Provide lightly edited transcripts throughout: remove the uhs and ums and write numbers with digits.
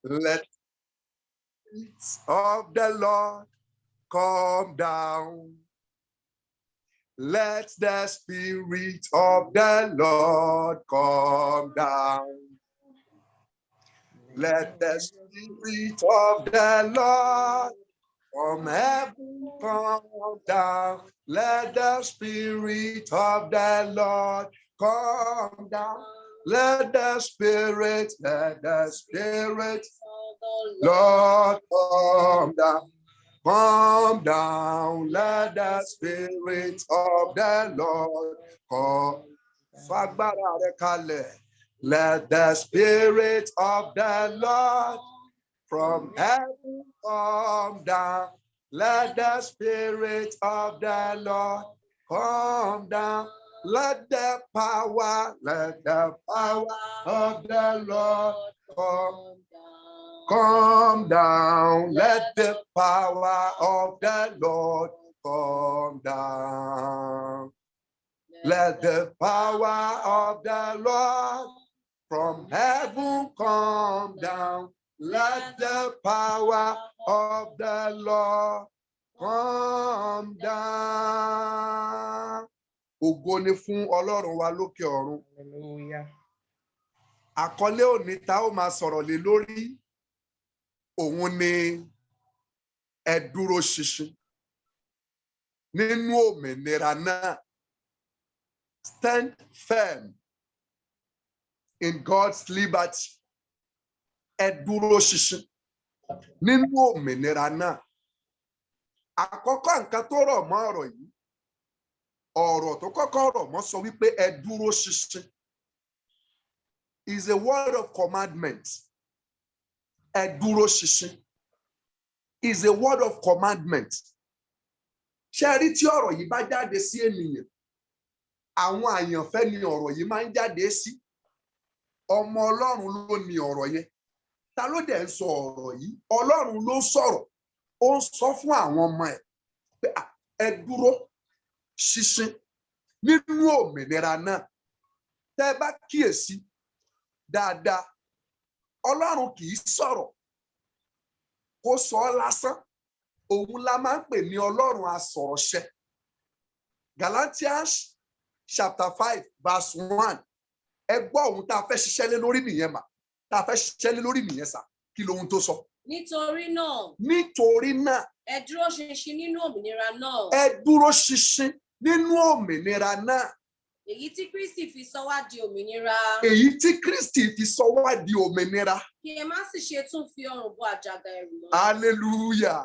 Let the Spirit of the Lord come down. Let the Spirit of the Lord come down. Let the Spirit of the Lord from heaven come down. Let the Spirit of the Lord come down. Let the Spirit Lord come down. Come down. Let the Spirit of the Lord come. Let the Spirit of the Lord from heaven come down. Let the Spirit of the Lord come down. Let the power of the Lord come down. Let the power of the Lord come down. Let the power of the Lord from heaven come down. Let the power of the Lord come down. Ògo ni fún Ọlọ́run wa lókè ọ̀run. Hallelujah. Àkọlé òní tá ó máa sọ̀rọ̀ lé lórí òun ni ẹ dúró ṣinṣin nínú òmìnira náà. Stand firm in God's liberty. Ẹ dúró ṣinṣin nínú òmìnira náà. Àkọ́kọ́ nǹkan tó rọ̀ mọ́ ọ̀rọ̀ yìí, ọ̀rọ̀ tó kọ́kọ́ rọ̀ mọ́ sọ wípé ẹ dúró ṣinṣin is a word of commandment. Ẹ dúró ṣinṣin is a word of commandment. Ṣé rí tí ọ̀rọ̀ yìí bá jáde sí ènìyàn, àwọn àyànfẹ́ ni ọ̀rọ̀ yìí máa ń jáde sí. Ọmọ Ọlọ́run ló ní ọ̀rọ̀ yẹn. Ta ló dẹ̀ ń sọ ọ̀rọ̀ yìí? Ọlọ́run ló sọ̀rọ̀. Ó ń sọ fún àwọn ọmọ ẹ̀ pé ẹ dúró ṣinṣin nínú òmìnira náà. Tẹ́ bá kíyèsí dáadáa, Ọlọ́run kì í sọ̀rọ̀ kó sọ ọ́ lásán. Òun la máa ń pè ní Ọlọ́run asọ̀rọ̀ṣẹ. Galatians chapter 5 verse 1. Ẹ gbọ́ ohun tá a fẹ́ ṣiṣẹ́ lé lórí nìyẹn mà. Tá a fẹ́ ṣiṣẹ́ lé lórí nìyẹn sà. Kí lohun tó sọ? Nítorí náà. Nítorí náà. Ẹ dúró ṣinṣin nínú òmìnira náà. Ẹ dúró ṣinṣin nínú òmìnira náà. Èyí tí Kristi fi sọ wá di òmìnira. Èyí tí Kristi fi sọ wá di òmìnira. Kí ẹ má sì ṣe tún fi ọrùn bọ àjàgà ẹ̀rù mọ́. Hallelujah.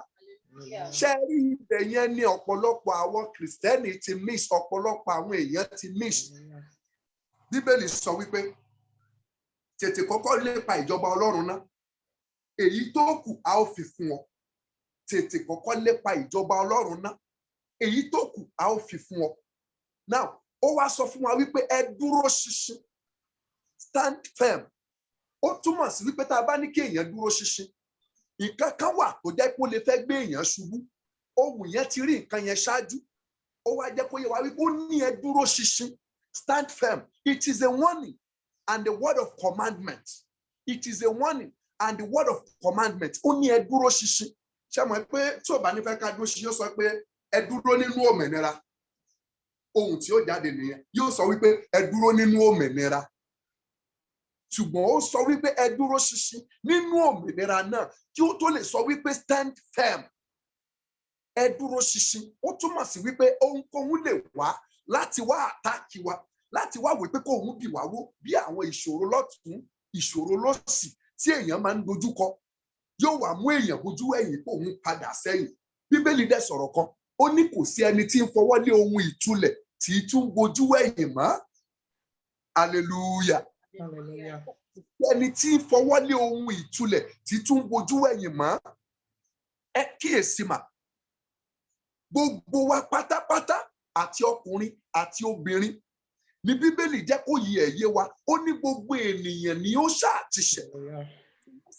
Ṣé rí ibẹ̀ yẹn ní ọ̀pọ̀lọpọ̀ àwọn Kìrìsìtẹ́nì ti miss, ọ̀pọ̀lọpọ̀ àwọn èèyàn ti miss. Bíbélì sọ wípé tètè kọ́kọ́ lépa ìjọba Ọlọ́run náà. Èyí tó kù a ó fi fún ọ. Tètè kọ́kọ́ lépa ìjọba Ọlọ́run náà. Èyí tó kù a ó fi fún ọ. Now, ó wá sọ fún wa wípé ẹ dúró ṣinṣin. Stand firm. Ó túmọ̀ sí wípé tá a bá ní kí èèyàn dúró ṣinṣin, nǹkan kan wà tó jẹ́ pé ó lè fẹ́ gbé èèyàn ṣubú. Ohun yẹn ti rí nǹkan yẹn ṣáájú. Ó wá jẹ́ kó yé wa wípé ó ní ẹ dúró ṣinṣin. Stand firm. It is a warning and a word of commandment. It is a warning and the word of commandment. Ó ní ẹ dúró ṣinṣin. Ṣé mọ̀ pé tí ò bá ní fẹ́ ká dúró ṣinṣin, ó sọ pé ẹ dúró nínú òmìnira. Ohun tí ó jáde nìyẹn. Yóò sọ wípé ẹ dúró nínú òmìnira. Ṣùgbọ́n ó sọ wípé ẹ dúró ṣinṣin nínú òmìnira náà kí ó tó lè sọ wípé stand firm. Ẹ dúró ṣinṣin. Ó túmọ̀ sí wípé ohunkóhun lè wá láti wá àtáàkì wa, láti wá wípé kóhun bì wá wó bí àwọn ìṣòro lọ́tún, ìṣòro lósì tí èèyàn máa ń dojúkọ. Yóò wá mú èèyàn bójú ẹ̀yìn kóhun padà sẹ́yìn. Bíbélì dẹ̀ sọ̀rọ̀ kan. Ó ní kò sí ẹni tí ń fọwọ́ lé ohun ìtúlẹ̀ tí tún bojú ẹ̀yìn mọ́. Hallelujah. Ẹni tí ń fọwọ́ lé ohun ìtúlẹ̀ tí tún bojú ẹ̀yìn mọ́. Ẹ kíyèsí mà. Gbogbo wa pátápátá àti ọkùnrin àti obìnrin ni Bíbélì jẹ́ kó yé ẹ̀yẹ wa. Ó ní gbogbo ènìyàn ni ó ṣáà ti ṣẹ̀,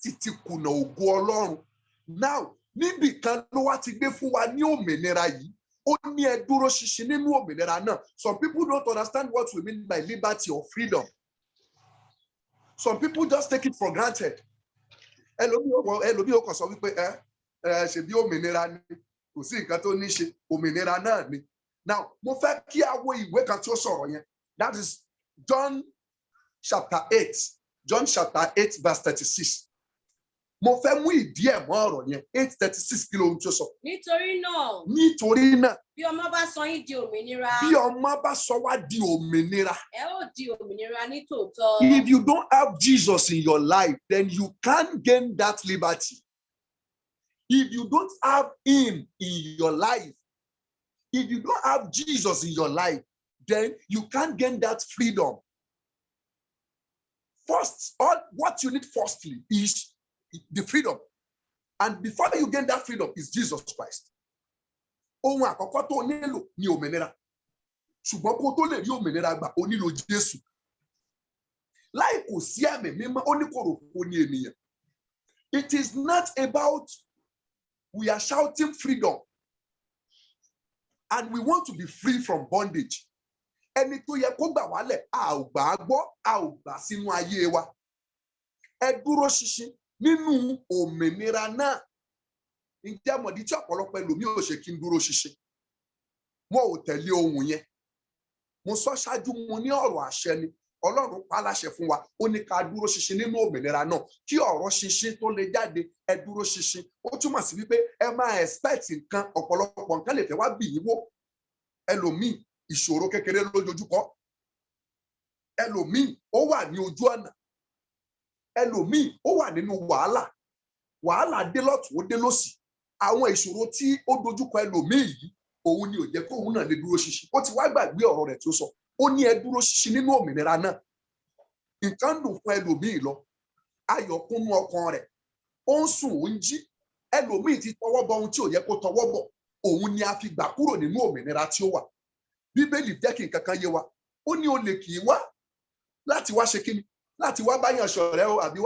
sì ti kùnà ògo Ọlọ́run. Now, níbì kan ló wá ti gbé fún wa ní òmìnira yìí. Ó ní ẹ dúró ṣinṣin nínú òmìnira náà. Some people don't understand what we mean by liberty or freedom. Some people just take it for granted. ẹlòmíì ó kàn sọ wípé ṣe bí òmìnira ni kò sí nǹkan tó ní ṣe òmìnira náà ni. Now mo fẹ́ kí a wo ìwé kan tí ó sọ̀rọ̀ yẹn, that is John chapter 8 verse 36. Mo fẹ́ mú ìdí ẹ̀ mọ́ ọ̀rọ̀ yẹn 8:36 kí ló ń tó sọ. Nítorí náà bí ọmọ bá sọ yín di òmìnira. Bí ọmọ bá sọ wá di òmìnira. Ẹ ó di òmìnira ní tòótọ́. If you don't have Jesus in your life, then you can't gain that liberty. If you don't have him in your life, if you don't have Jesus in your life, then you can't gain that freedom. What you need firstly is the freedom. And before you gain that freedom is Jesus Christ. Ohun àkọ́kọ́ tó nílò ni òmìnira. Ṣùgbọ́n kó tó lè rí òmìnira gbà, ó nílò Jésù. Láì kò sí ẹ̀mí mímọ́, ó ní kòròfo ní ènìyàn. It is not about we are shouting freedom and we want to be free from bondage. Ẹni tó yẹ kó gbà wálẹ̀, a ò gbà á gbọ́, a ò gbà sínú ayé wa. Ẹ dúró ṣinṣin nínú òmìnira náà. Ǹjẹ́ mọ̀dí tí ọ̀pọ̀lọpọ̀ ẹlòmíì ò ṣe kí n dúró ṣinṣin? Wọn ò tẹ̀lé ohun yẹn. Mo sọ ṣáájú, mo ní ọ̀rọ̀ àṣẹ ni. Ọlọ́run pa láṣẹ fún wa, ó ní ká dúró ṣinṣin nínú òmìnira náà. Kí ọ̀rọ̀ ṣinṣin tó lè jáde, ẹ dúró ṣinṣin. Ó túmọ̀ sí wípé ẹ máa expect nǹkan, ọ̀pọ̀lọpọ̀ nǹkan lè fẹ́ wá bì yín wò. Ẹlòmíì ìṣòro kékeré lójoojúkọ. Ẹlòmíì ó wà ní ojú ọ̀nà. Ẹlòmíì ó wà nínú wàhálà dé lọ́tùn ó dé lósì. Àwọn ìṣòro tí ó dojúkọ ẹlòmíì yìí, òun ni ò jẹ́ kóun náà lè dúró ṣinṣin. Ó ti wá gbàgbé ọ̀rọ̀ rẹ̀ tó sọ. Ó ní ẹ dúró ṣinṣin nínú òmìnira náà. Nǹkan dùn fún ẹlòmíì lọ. Ayọ̀ kúnnú ọkàn rẹ̀. Ó ń sùn, ó ń jí. Ẹlòmíì ti tọwọ́ bọ ohun tí ò yẹ kó tọwọ́ bọ̀. Òun ni a fi gbà kúrò nínú òmìnira tí ó wà. Bíbélì jẹ́ kí nǹkan kan yé wa. Ó ní olè kì í wá láti wá ṣe kíni? Láti wá báyàn ṣọ̀rẹ́ o, àbí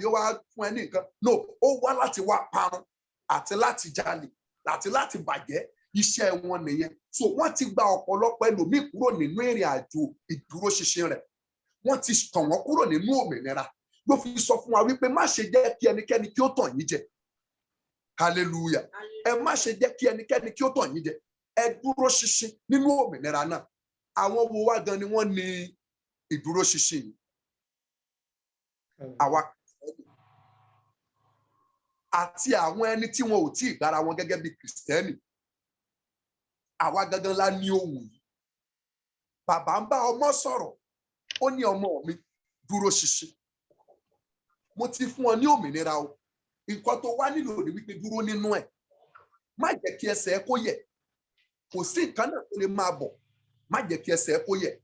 ó wá fún ẹ ní nǹkan. No, ó wá láti wá parun àti láti jalè àti láti bàjẹ́. Iṣẹ́ wọn nìyẹn. So wọ́n ti gba ọ̀pọ̀lọpọ̀ ẹlòmíì kúrò nínú ìrìn àjò ìdúró ṣinṣin rẹ̀. Wọ́n ti tàn wọ́n kúrò nínú òmìnira. Ló fi sọ fún wa wípé má ṣe jẹ́ kí ẹnikẹ́ni kí ó tàn yín jẹ. Hallelujah. Ẹ má ṣe jẹ́ kí ẹnikẹ́ni kí ó tàn yín jẹ. Ẹ dúró ṣinṣin nínú òmìnira náà. Àwọn wo wá gan ni wọ́n ní ìdúró ṣinṣin yìí? Àwa àti àwọn ẹni tí wọn ò tí ì gbára wọn gẹ́gẹ́ bí Kristẹni. Àwa gangan la ní ohùn yìí. Bàbá ń bá ọmọ sọ̀rọ̀, ó ní ọmọ mi dúró ṣinṣin. Mo ti fún ọ ní òmìnira o. Nǹkan tó wá nílò ní wípé dúró nínú ẹ̀. Má jẹ́ kí ẹsẹ̀ ẹ kó yẹ̀. Kò sí nǹkan náà tó lè máa bọ̀. Má jẹ́ kí ẹsẹ̀ ẹ kó yẹ̀.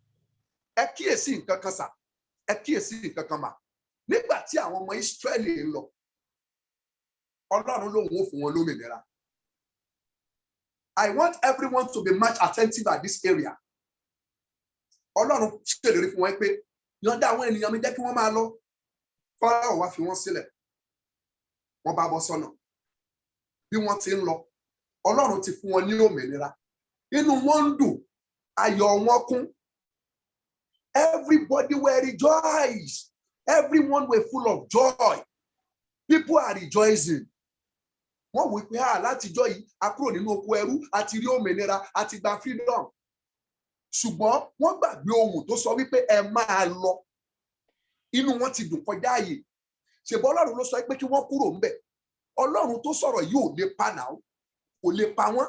Ẹ kíyèsí nǹkan kan sà. Ẹ kíyèsí nǹkan kan mà. Nígbà tí àwọn ọmọ Ísírẹ́lì ń lọ, Ọlọ́run lòun ó fún wọn lómìnira. I want everyone to be much attentive at this area. Ọlọ́run ṣèlérí fún wọn pé yọ̀ǹda àwọn ènìyàn mi jẹ́ kí wọ́n máa lọ. Fáráò wá fi wọ́n sílẹ̀. Wọ́n bá bọ́ sọ́nà. Bí wọ́n ti ń lọ, Ọlọ́run ti fún wọn ní òmìnira. Inú wọn ń dùn, ayọ̀ wọn kún. Everybody were rejoiced. Everyone were full of joy. People are rejoicing. Wọ́n wí pé látijọ́ yìí a kúrò nínú oko ẹrú, a ti rí òmìnira, a ti gba freedom. Ṣùgbọ́n wọ́n gbàgbé ohun tó sọ wípé ẹ máa lọ. Inú wọn ti dùn kọjá ààyè. Ṣèbọ̀ Ọlọ́run ló sọ pé kí wọ́n kúrò ńbẹ̀. Ọlọ́run tó sọ̀rọ̀ yìí ò lè pa náà, kò lè pa wọ́n.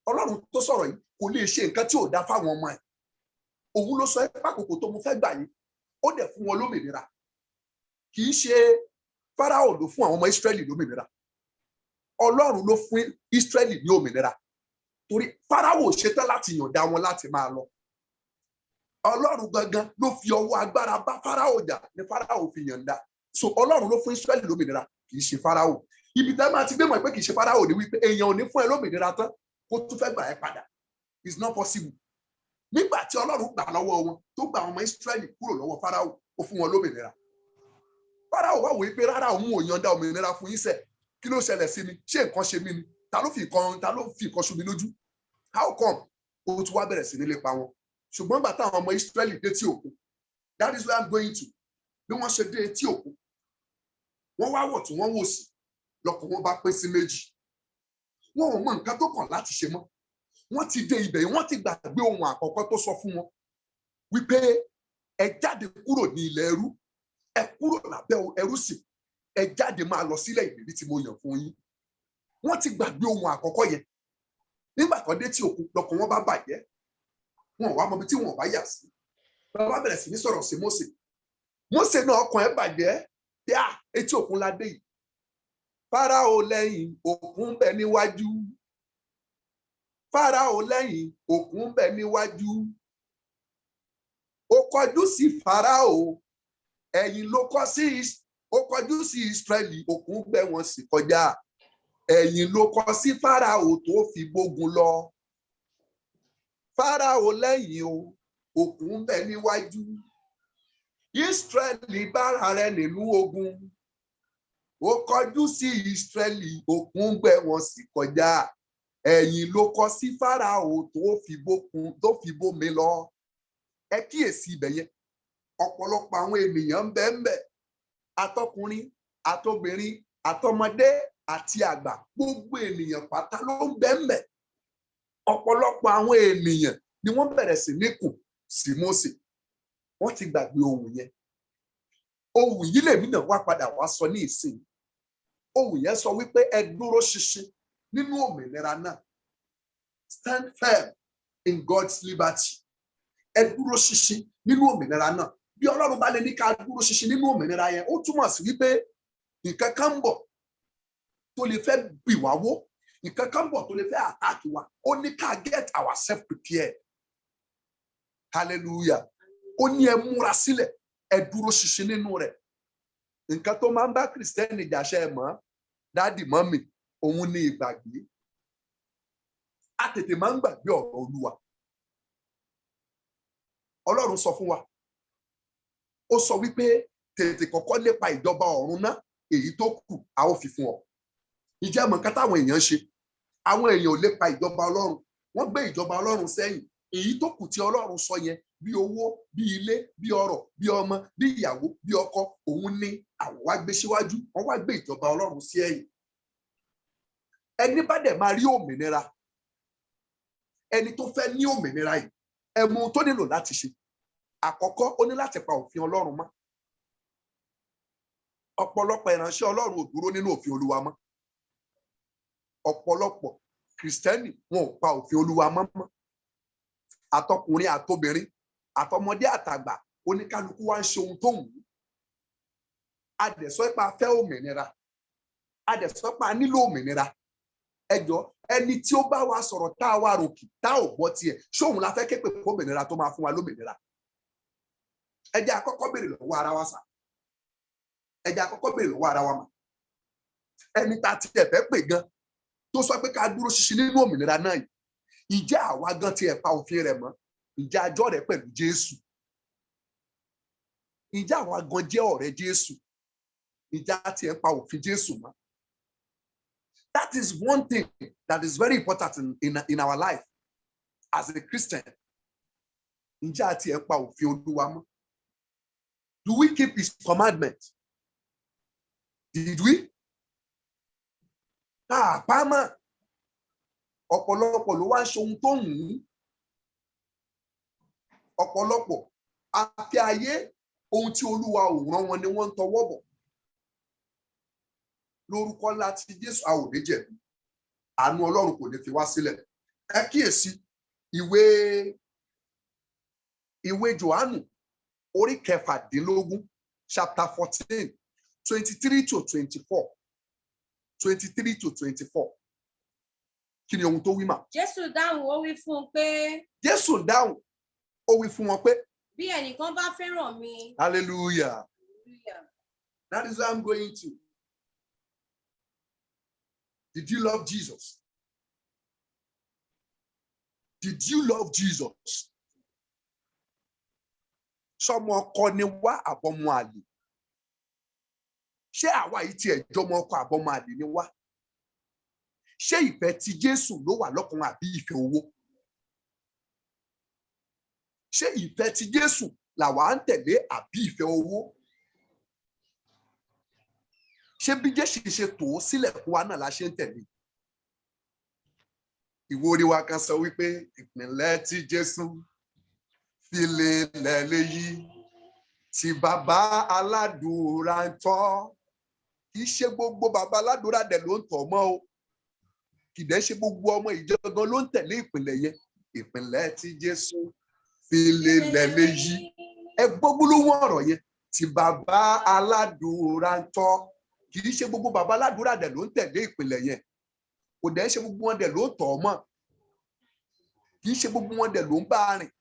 Ọlọ́run tó sọ̀rọ̀ yìí kò lè ṣe nǹkan tí ò dá fáwọn ọmọ ẹ̀. Òun ló sọ pé àkókò tó mo fẹ́ gbà yín, ó dẹ̀ fún wọn lómìnira. Kì í ṣe Fáráò ló fún àwọn ọmọ Ísírẹ́lì lómìnira. Ọlọ́run ló fún Ísírẹ́lì ní òmìnira. Torí Fáráò ṣetán láti yọ̀ǹda wọn láti máa lọ. Ọlọ́run gangan ló fi ọwọ́ agbára bá Fáráò jà ní Fáráò fi yọ̀ǹda. So Ọlọ́run ló fún Ísírẹ́lì lómìnira, kì í ṣe Fáráò. Ibi tẹ́ máa ti gbé mọ̀ pé kì í ṣe Fáráò ní wípé èèyàn ò ní fún ẹ lómìnira tán kó tún fẹ́ gbà ẹ́ padà. It's not possible. Nígbà tí Ọlọ́run gbà lọ́wọ́ wọn tó gba àwọn ọmọ Ísírẹ́lì kúrò lọ́wọ́ Fáráò, ó fún wọn lómìnira. Fáráò wá wò pé rárá òun ò yọ̀ǹda òmìnira fún yín sẹ̀. Kí ló ṣẹlẹ̀ sí mi? Ṣé nǹkan ṣe mí ni? Ta ló fi nǹkan ṣu mi lójú? How come? Ó tún wá bẹ̀rẹ̀ sí ní lépa wọn. Ṣùgbọ́n gbà táwọn ọmọ Ísírẹ́lì dé etí òkun. That is where I'm going to. Bí wọ́n ṣe dé etí òkun. wọ́n wá wọ̀ tí wọ́n wò sí lọ́kàn wọn bá pín sí méjì. Wọn ò mọ nǹkan tó kàn láti ṣe mọ́. Wọ́n ti dé ibẹ̀ yìí, wọ́n ti gbàgbé ohun àkọ́kọ́ tó sọ fún wọn wípé ẹ jáde kúrò ní ilẹ̀ ẹrú, ẹ kúrò lábẹ́ ẹrú sì, ẹ jáde máa lọ sílẹ̀ ìlérí tí mo yàn fún yín. Wọ́n ti gbàgbé ohun àkọ́kọ́ yẹn. Nígbà tó dé tí òkun lọ́kàn wọn bá bàjẹ́, wọn ò wá mọbi tí wọn ò bá yà sí. Bàbá bẹ̀rẹ̀ sí ní sọ̀rọ̀ sí Mósè. Mósè náà ọkàn ẹ̀ bàjẹ́ bí etí òkun la dé yìí. Fáráò lẹ́yìn, òkun ń bẹ níwájú. Fáráò lẹ́yìn, òkun ń bẹ níwájú. Ó kọjú sí Fáráò, ẹ̀yìn ló kọ sí, ó kọjú sí Ísírẹ́lì, òkun gbẹ wọn sì kọjá. Ẹ̀yìn ló kọ sí Fáráò tó fi gbógun lọ. Fáráò lẹ́yìn o, òkun ń bẹ níwájú. Ísírẹ́lì bára rẹ̀ nínú ogun. Ó kọjú sí Ísírẹ́lì, òkun gbẹ wọn sì kọjá. Ẹ̀yìn ló kọ sí Fáráò tó fi bómi lọ. Ẹ kíyèsí ibẹ̀ yẹn. Ọ̀pọ̀lọpọ̀ àwọn ènìyàn ń bẹ ń bẹ. Àtọkùnrin, àtobìnrin, àtọmọdé àti àgbà. Gbogbo ènìyàn pátá ló ń bẹ ń bẹ. Ọ̀pọ̀lọpọ̀ àwọn ènìyàn ni wọ́n bẹ̀rẹ̀ sí ní kùn sí Mósè. Wọ́n ti gbàgbé ohun yẹn. Ohun yìí lèmi náà wá padà wá sọ ní ìsìn. Ohun yẹn sọ wípé ẹ dúró ṣinṣin nínú òmìnira náà. Stand firm in God's liberty. Ẹ dúró ṣinṣin nínú òmìnira náà. Bí Ọlọ́run bá lè ní ká dúró ṣinṣin nínú òmìnira yẹn, ó túmọ̀ sí wípé nǹkan kan ń bọ̀ tó lè fẹ́ bì wá wó. Nǹkan kan ń bọ̀ tó lè fẹ́ attack wa. Ó ní ká get ourselves prepared. Hallelujah. Ó ní ẹ múra sílẹ̀, ẹ dúró ṣinṣin nínú rẹ̀. Nǹkan tó máa ń bá Kristẹni jàṣẹ mọ́, dáàdì mọ́mì, òun ní ìgbàgbé. A tètè máa ń gbàgbé ọ̀rọ̀ Olúwa. Ọlọ́run sọ fún wa. Ó sọ wípé tètè kọ́kọ́ lépa ìjọba ọ̀run náà, èyí tó kù a ó fi fún ọ. Ǹjẹ́ mọ̀ nǹkan táwọn èèyàn ṣe? Àwọn èèyàn ò lépa ìjọba Ọlọ́run. Wọ́n gbé ìjọba Ọlọ́run sẹ́yìn. Èyí tó kù tí Ọlọ́run sọ yẹn, bí owó, bí ilé, bí ọrọ̀, bí ọmọ, bí ìyàwó, bí ọkọ, òun ni àwọn wá gbé síwájú. Wọ́n wá gbé ìjọba Ọlọ́run sí ẹ̀yìn. Ẹni bá dẹ̀ máa rí òmìnira, ẹni tó fẹ́ ní òmìnira yìí, ẹ mọ ohun tó nílò láti ṣe. Àkọ́kọ́, ó ní láti pa òfin Ọlọ́run mọ́. Ọ̀pọ̀lọpọ̀ ìránṣẹ́ Ọlọ́run ò dúró nínú òfin Olúwa mọ́. Ọ̀pọ̀lọpọ̀ Kristẹni wọn ò pa òfin Olúwa mọ́. Àtọkùnrin, àtobìnrin, àtọmọdé, àtàgbà, oníkálukú wá ń ṣe ohun tó wù ú. A dẹ̀ sọ pé a fẹ́ òmìnira. A dẹ̀ sọ pé a nílò òmìnira. Ẹ jọ̀ọ́, ẹni tí ó bá wa sọ̀rọ̀ tá a wá ròkì, tá ò gbọ́ tiẹ̀, ṣóhun la fẹ́ képe fún òmìnira tó máa fún wa lómìnira. Ẹ jẹ́ àkọ́kọ́ béèrè lọ́wọ́ ara wa sà. Ẹ jẹ́ àkọ́kọ́ béèrè lọ́wọ́ ara wa mà. Ẹni tá a ti fẹ́ pè gan tó sọ pé ká dúró ṣinṣin nínú òmìnira náà yìí. Ǹjẹ́ àwa gan ti ẹ̀ pa òfin rẹ̀ mọ́? Ǹjẹ́ àjọ rẹ̀ pẹ̀lú Jésù? Ǹjẹ́ àwa gan jẹ́ ọ̀rẹ́ Jésù? Ǹjẹ́ a ti ẹ̀ pa òfin Jésù mọ́? That is one thing that is very important in our life as a Christian. Ǹjẹ́ a ti ẹ̀ pa òfin Olúwa mọ́? Do we keep his commandment? Did we? Pamọ́. Ọ̀pọ̀lọpọ̀ ló wá ń ṣe ohun tó wù ú. Ọ̀pọ̀lọpọ̀ àfi ayé ohun tí Olúwa ò rán wọn ni wọ́n ń tọwọ́ bọ̀. Lórúkọ láti Jésù a ò ní jẹ̀bi. Àánú Ọlọ́run kò ní fi wá sílẹ̀. Ẹ kíyèsí ìwé Jòhánù orí kẹfàdínlógún chapter 14, 23 to 24. 23 to 24. Kí ni ohun tó wí mà? Jésù dáhùn, ó wí fún un pé. Jésù dáhùn, ó wí fún wọn pé. Bí ẹnìkan bá fẹ́ràn mi. Hallelujah. That is where I'm going to. Did you love Jesus? Did you love Jesus? Sọmọ ọkọ ni wá àbọ̀mọ àlè. Ṣé àwa yìí tiẹ̀ jọmọ ọkọ àbọ̀mọ àlè ni wá? Ṣé ìfẹ́ ti Jésù ló wà lọ́kàn àbí ìfẹ́ owó? Ṣé ìfẹ́ ti Jésù làwa ń tẹ̀lé àbí ìfẹ́ owó? ṣé bí Jésù ṣe tò ó sílẹ̀ fún wa náà la ṣe ń tẹ̀lé. Ìwé orin wa kan sọ wípé ìpìnlẹ̀ tí Jésù fi lélẹ̀ léyìí tí bàbá aládùúrà ń tọ́. Kì í ṣe gbogbo bàbá aládùúrà dẹ̀ ló ń tọ̀ mọ́ o. Kì í dẹ̀ ṣe gbogbo ọmọ ìjọ gan ló ń tẹ̀lé ìpìnlẹ̀ yẹn. Ìpìnlẹ̀ tí Jésù fi lélẹ̀ léyìí. Ẹ gbọ́ gbólóhùn ọ̀rọ̀ yẹn tí bàbá aládùúrà ń tọ́. Kì í ṣe gbogbo bàbá aládùúrà dẹ̀ ló ń tẹ̀lé ìpìnlẹ̀ yẹn. Kò dẹ̀ ṣe gbogbo wọn dẹ̀ ló ń tọ̀ mọ́. Kì í ṣe gbogbo wọn dẹ̀ ló ń bá rìn.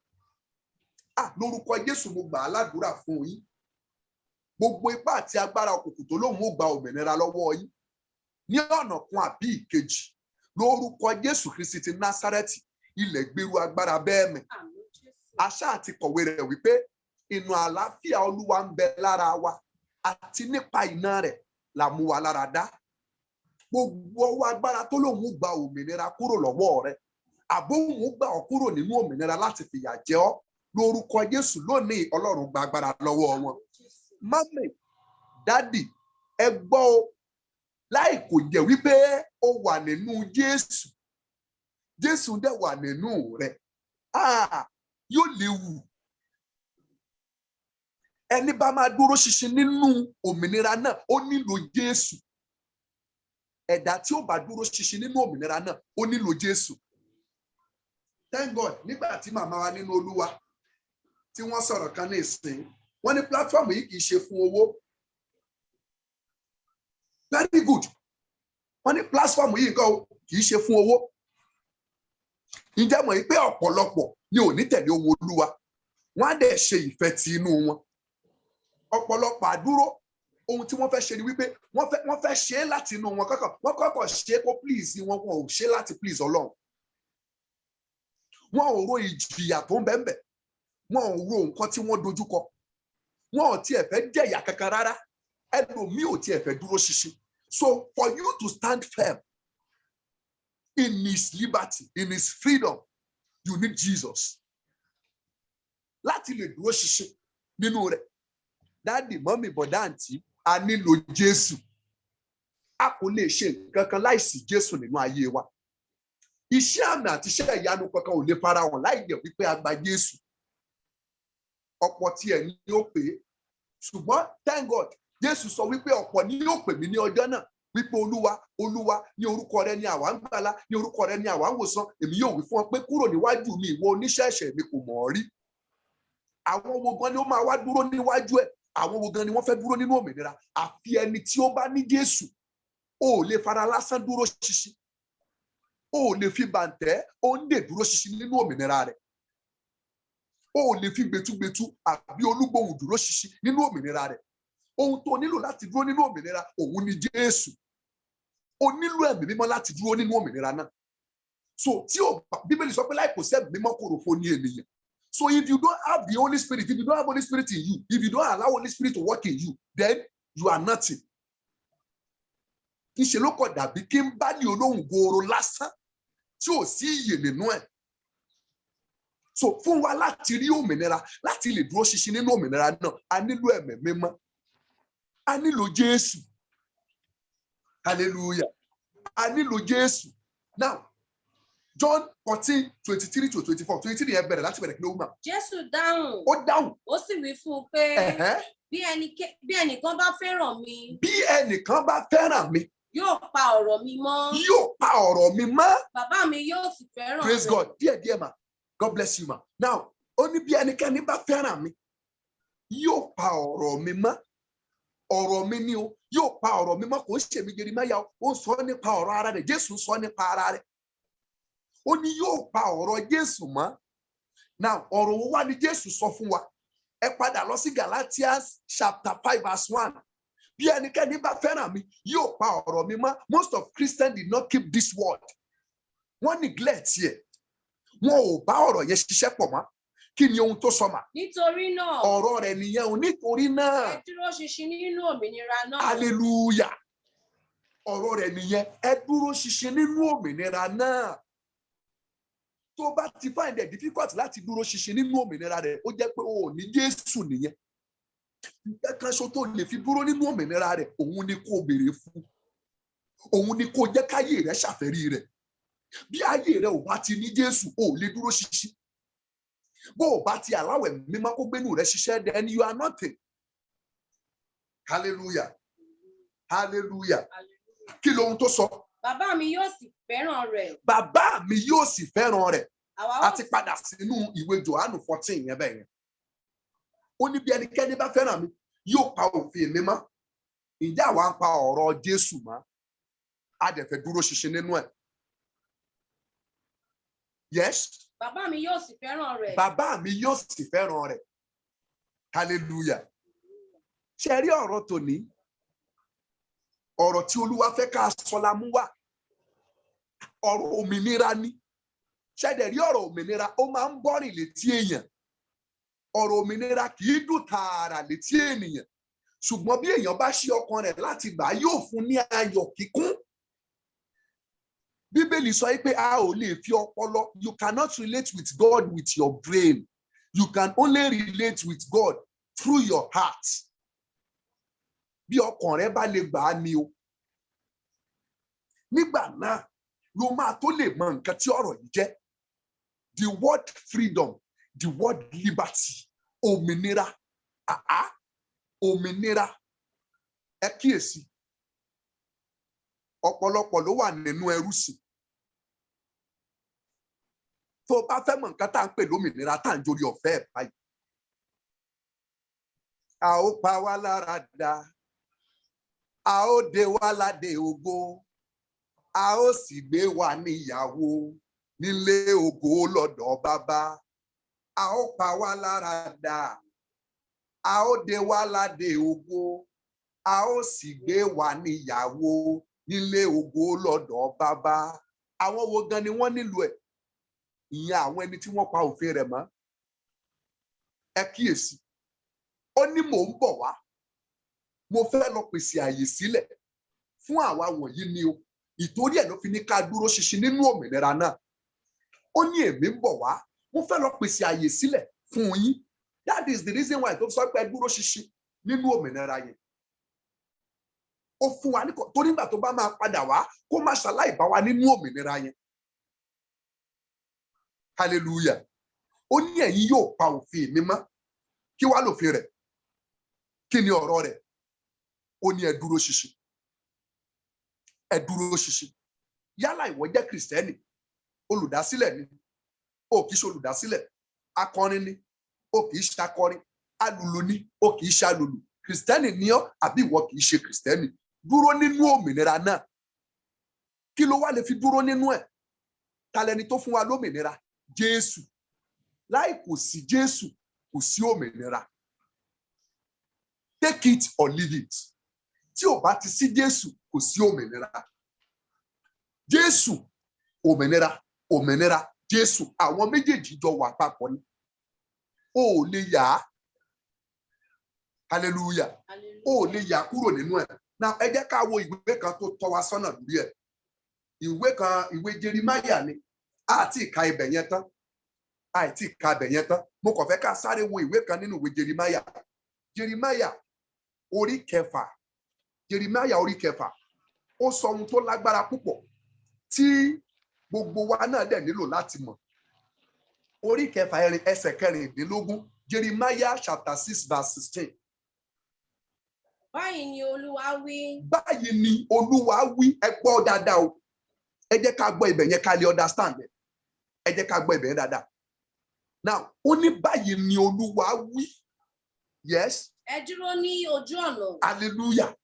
Lórúkọ Jésù mo gbà á ládùúrà fún yín. Gbogbo ipá àti agbára òkùnkùn tó lóun ó gba òmìnira lọ́wọ́ yín ní ọ̀nà kan àbí ìkejì. Lórúkọ Jésù Kristi ti Násárẹ́tì, ilẹ̀ gbèrú agbára bẹ́ẹ̀ mì. Àṣà àti kọ̀wé rẹ̀ wípé inú àlàáfíà Olúwa ń bẹ lára wa àti nípa iná rẹ̀ la mú wa lára dá. Gbogbo ọwọ́ agbára tó lóun ó gba òmìnira kúrò lọ́wọ́ rẹ̀, àbóhùn ó gbà ọ́ kúrò nínú òmìnira láti fìyà jẹ ọ́. Lórúkọ Jésù lónìí Ọlọ́run gba agbára lọ́wọ́ wọn. Mami, dádì, ẹ gbọ́ o, láì kò jẹ́ wípé ó wà nínú Jésù, Jésù dẹ̀ wà nínú rẹ̀, yóò léwu. Ẹni bá máa dúró ṣinṣin nínú òmìnira náà, ó nílò Jésù. Ẹ̀dá tí ó bá dúró ṣinṣin nínú òmìnira náà, ó nílò Jésù. Thank God, nígbà tí màmá wa nínú Olúwa tí wọ́n sọ̀rọ̀ kan ní ìsìn, wọ́n ní platform yìí kì í ṣe fún owó. Very good. Wọ́n ní platform yìí gan kì í ṣe fún owó. Ǹjẹ́ mọ̀ pé ọ̀pọ̀lọpọ̀ ni ò ní tẹ̀lé ohun Olúwa, wọ́n á dẹ̀ ṣe ìfẹ́ ti inú wọn. Ọ̀pọ̀lọpọ̀ àdúró ohun tí wọ́n fẹ́ ṣe ni wípé wọ́n fẹ́ ṣe é láti inú wọn kọ́kọ́. Wọ́n kọ́kọ́ ṣe é kó please wọn, wọn ò ṣe é láti please Ọlọ́run. Wọn ò ro ìjìyà tó ń bẹ ńbẹ̀. Wọn ò ro nǹkan tí wọ́n dojúkọ. Wọn ò tiẹ̀ fẹ́ jẹ̀yà kankan rárá. Ẹlòmíì ò tiẹ̀ fẹ́ dúró ṣinṣin. So for you to stand firm in his liberty, in his freedom, you need Jesus. Láti lè dúró ṣinṣin nínú rẹ̀, dáàdì, mọ́mì, bọ̀dá, àǹtí, a nílò Jésù. A kò lè ṣe nǹkan kan láìsí Jésù nínú ayé wa. Iṣẹ́ àmì àti iṣẹ́ ìyanu kankan ò lè farahàn láì jẹ́ wípé a gba Jésù. Ọ̀pọ̀ tí ẹ̀ ní ó pè é, ṣùgbọ́n thank God, Jésù sọ wípé ọ̀pọ̀ ní yóò pè mí ní ọjọ́ náà wípé Olúwa, Olúwa, ní orúkọ rẹ ni àwa ń gbàlà, ní orúkọ rẹ ni àwa ń wòsàn. Èmi yóò wí fún ọ pé kúrò níwájú mi, ìwọ oníṣẹ́ ẹ̀ṣẹ̀, mi kò mọ̀ ọ́ rí. Àwọn wo gan ni ó máa wá dúró níwájú ẹ̀? Àwọn wo gan ni wọ́n fẹ́ dúró nínú òmìnira? Àfi ẹni tí ó bá ní Jésù. O ò lè fara lásán dúró ṣinṣin. O ò lè fi bàǹtẹ́ ó ń dè dúró ṣinṣin nínú òmìnira rẹ̀. O ò lè fi gbẹtugbẹtu àbí olúgbòhùn dúró ṣinṣin nínú òmìnira rẹ̀. Ohun tó nílò láti dúró nínú òmìnira òun ni Jésù. O nílò ẹ̀mí mímọ́ láti dúró nínú òmìnira náà. So tí o Bíbélì sọ pé láì kò sí ẹ̀mí mímọ́ kòròfo ní ènìyàn. So if you don't have the Holy Spirit, if you don't have Holy Spirit in you, if you don't allow Holy Spirit to work in you, then you are nothing. Kì í ṣe ló kọ̀ dàbí kí n bá ní olóhùn gooro lásán tí ò sí iyè nínú ẹ̀. So fún wa láti rí òmìnira, láti lè dúró ṣinṣin nínú òmìnira náà, a nílò ẹ̀mí mímọ́. A nílò Jésù. Hallelujah. A nílò Jésù. Now, John 14:23-24. 23 yẹn bẹ̀rẹ̀ láti bẹ̀rẹ̀ kí ló wù mà. Jésù dáhùn. Ó dáhùn. Ó sì wí fún un pé bí ẹnìkan bá fẹ́ràn mi. Bí ẹnìkan bá fẹ́ràn mi. Yóò pa ọ̀rọ̀ mi mọ́. Yóò pa ọ̀rọ̀ mi mọ́. Bàbá mi yóò sì fẹ́ràn rẹ̀. Praise God. Díẹ̀ ma. God bless you ma. Now, ó ní bí ẹnikẹ́ni bá fẹ́ràn mi, yóò pa ọ̀rọ̀ mi mọ́. Ọ̀rọ̀ mi ni o, yóò pa ọ̀rọ̀ mi mọ́. Kò ń ṣe mi Jeremáyà o, ó ń sọ nípa ọ̀rọ̀ ara rẹ̀. Jésù ń sọ nípa ara rẹ̀. Ó ní yóò pa ọ̀rọ̀ Jésù mọ́. Now, ọ̀rọ̀ wo wá ni Jésù sọ fún wa? Ẹ padà lọ sí Galatians chapter 5:1. Bí ẹnikẹ́ni bá fẹ́ràn mi, yóò pa ọ̀rọ̀ mi mọ́. Most of Christians did not keep this word. Wọ́n neglect yẹ. Wọn ò bá ọ̀rọ̀ yẹn ṣiṣẹ́ pọ̀ mọ́. Kí ni ohun tó sọ mà? Nítorí náà. Ọ̀rọ̀ rẹ̀ nìyẹn o, nítorí náà. Ẹ dúró ṣinṣin nínú òmìnira náà. Hallelujah. Ọ̀rọ̀ rẹ̀ nìyẹn. Ẹ dúró ṣinṣin nínú òmìnira náà. Tó bá ti find it difficult láti dúró ṣinṣin nínú òmìnira rẹ̀, ó jẹ́ pé o ò ní Jésù nìyẹn. Nǹkan ṣo tó lè fi dúró nínú òmìnira rẹ̀, òun ni kó béèrè fún. Òun ni kó jẹ́ káyé rẹ̀ ṣàfẹ́rí rẹ̀. Bí ayé rẹ̀ ò bá ti ní Jésù, ò lè dúró ṣinṣin. Bó o bá ti aláwẹ̀ mímọ́ kó gbénú rẹ̀ ṣiṣẹ́, then you are nothing. Hallelujah. Hallelujah. Kí lohun tó sọ? Bàbá mi yóò sì fẹ́ràn rẹ̀. Bàbá mi yóò sì fẹ́ràn rẹ̀. Àwa A ti padà sínú ìwé Jòhánù 14 yẹn bẹ́ẹ̀ yẹn. Ó ní bí ẹnikẹ́ni bá fẹ́ràn mi, yóò pa òfin mi mọ́. Ǹjẹ́ àwa ń pa ọ̀rọ̀ Jésù mọ́? A dẹ̀ fẹ́ dúró ṣinṣin nínú ẹ̀. Yes. Bàbá mi yóò sì fẹ́ràn rẹ̀. Bàbá mi yóò sì fẹ́ràn rẹ̀. Hallelujah. Ṣé rí ọ̀rọ̀ tòní? Ọ̀rọ̀ tí Olúwa fẹ́ ká sọ la mú wá. Ọ̀rọ̀ òmìnira ni. Ṣé dẹ̀ rí ọ̀rọ̀ òmìnira? Ó máa ń bọ́rìn létí èèyàn. Ọ̀rọ̀ òmìnira kì í dùn tààrà létí ènìyàn. Ṣùgbọ́n bí èèyàn bá ṣí ọkàn rẹ̀ láti gbà, yóò fún ní ayọ̀ kíkún. Bíbélì sọ pé a ò lè fi ọpọlọ. You cannot relate with God with your brain. You can only relate with God through your heart. Bí ọkàn rẹ bá lè gbà á ni o. Nígbà náà ló máa tó lè mọ nǹkan tí ọ̀rọ̀ yìí jẹ́. The word freedom, the word liberty, òmìnira, òmìnira. Ẹ kíyèsí. Ọ̀pọ̀lọpọ̀ ló wà nínú ẹrú sí. Tó o bá fẹ́ mọ̀ nǹkan tá à ń pè lómìnira tá à ń jórí ọ̀fẹ́ ẹ̀ báyìí. A ó pa wá lára dá. A ó dé wá ládé ògo. A ó sì gbé wa níyàwó nílé ògo lọ́dọ̀ bàbá. A ó pa wá lára dá. A ó dé wá ládé ògo. A ó sì gbé wa níyàwó nílé ògo lọ́dọ̀ bàbá. Àwọn wo gan ni wọ́n nílò ẹ̀? Ìyẹn àwọn ẹni tí wọ́n pa òfin rẹ̀ mọ́. Ẹ kíyèsí. Ó ní mò ń bọ̀ wá. Mo fẹ́ lọ pèsè àyè sílẹ̀ fún àwa wọ̀nyí ni o. Ìtorí ẹ̀ ló fi ní ká dúró ṣinṣin nínú òmìnira náà. Ó ní èmi ń bọ̀ wá. Mo fẹ́ lọ pèsè àyè sílẹ̀ fún yín. That is the reason why tó sọ pé dúró ṣinṣin nínú òmìnira yẹn. Ó fún wa torí nígbà tó bá máa padà wá kó má ṣaláì bá wa nínú òmìnira yẹn. Hallelujah. Ó ní ẹ̀yin yóò pa òfin mi mọ́. Kí wá lòfin rẹ̀? Kí ni ọ̀rọ̀ rẹ̀? Ó ní ẹ dúró ṣinṣin. Ẹ dúró ṣinṣin. Yálà ìwọ jẹ́ Kristẹni, olùdásílẹ̀ ni, o kì í ṣe olùdásílẹ̀, akọrin ni, o kì í ṣe akọrin, alùlù ni, o kì í ṣe alùlù. Kristẹni ni ọ́ àbí ìwọ kì í ṣe Kristẹni. Dúró nínú òmìnira náà. Kí ló wá lè fi dúró nínú ẹ̀? Ta lẹni tó fún wa lómìnira? Jésù. Láì kò sí Jésù, kò sí òmìnira. Take it or leave it. Tí ò bá ti sí Jésù, kò sí òmìnira. Jésù, òmìnira, òmìnira, Jésù. Àwọn méjèèjì jọ wà papọ̀ ni. O ò lè yà á. Hallelujah. O ò lè yà kúrò nínú ẹ̀. Now, ẹ jẹ́ ká wo ìwé kan tó tọ́ wa sọ́nà lórí ẹ̀. Ìwé Jeremáyà ni. Àti ìka ibẹ̀ yẹn tán. Àìtí ìka ibẹ̀ yẹn tán. Mo kàn fẹ́ ká sáré wo ìwé kan nínú ìwé Jeremáyà. Jeremáyà orí 6. Jeremáyà orí 6. Ó sọ ohun tó lágbára púpọ̀ tí gbogbo wa náà dẹ̀ nílò láti mọ̀. Orí 6 ẹsẹ̀ 14. Jeremáyà chapter 6 verse 16. Báyìí ni Olúwa wí. Báyìí ni Olúwa wí. Ẹ gbọ́ dáadáa o. Ẹ jẹ́ ká gbọ́ ibẹ̀ yẹn ká lè understand ẹ̀. Ẹ jẹ́ ká gbọ́ ibẹ̀ yẹn dáadáa. Now, ó ní báyìí ni Olúwa wí. Yes. Ẹ dúró ní ojú ọ̀nà. Hallelujah.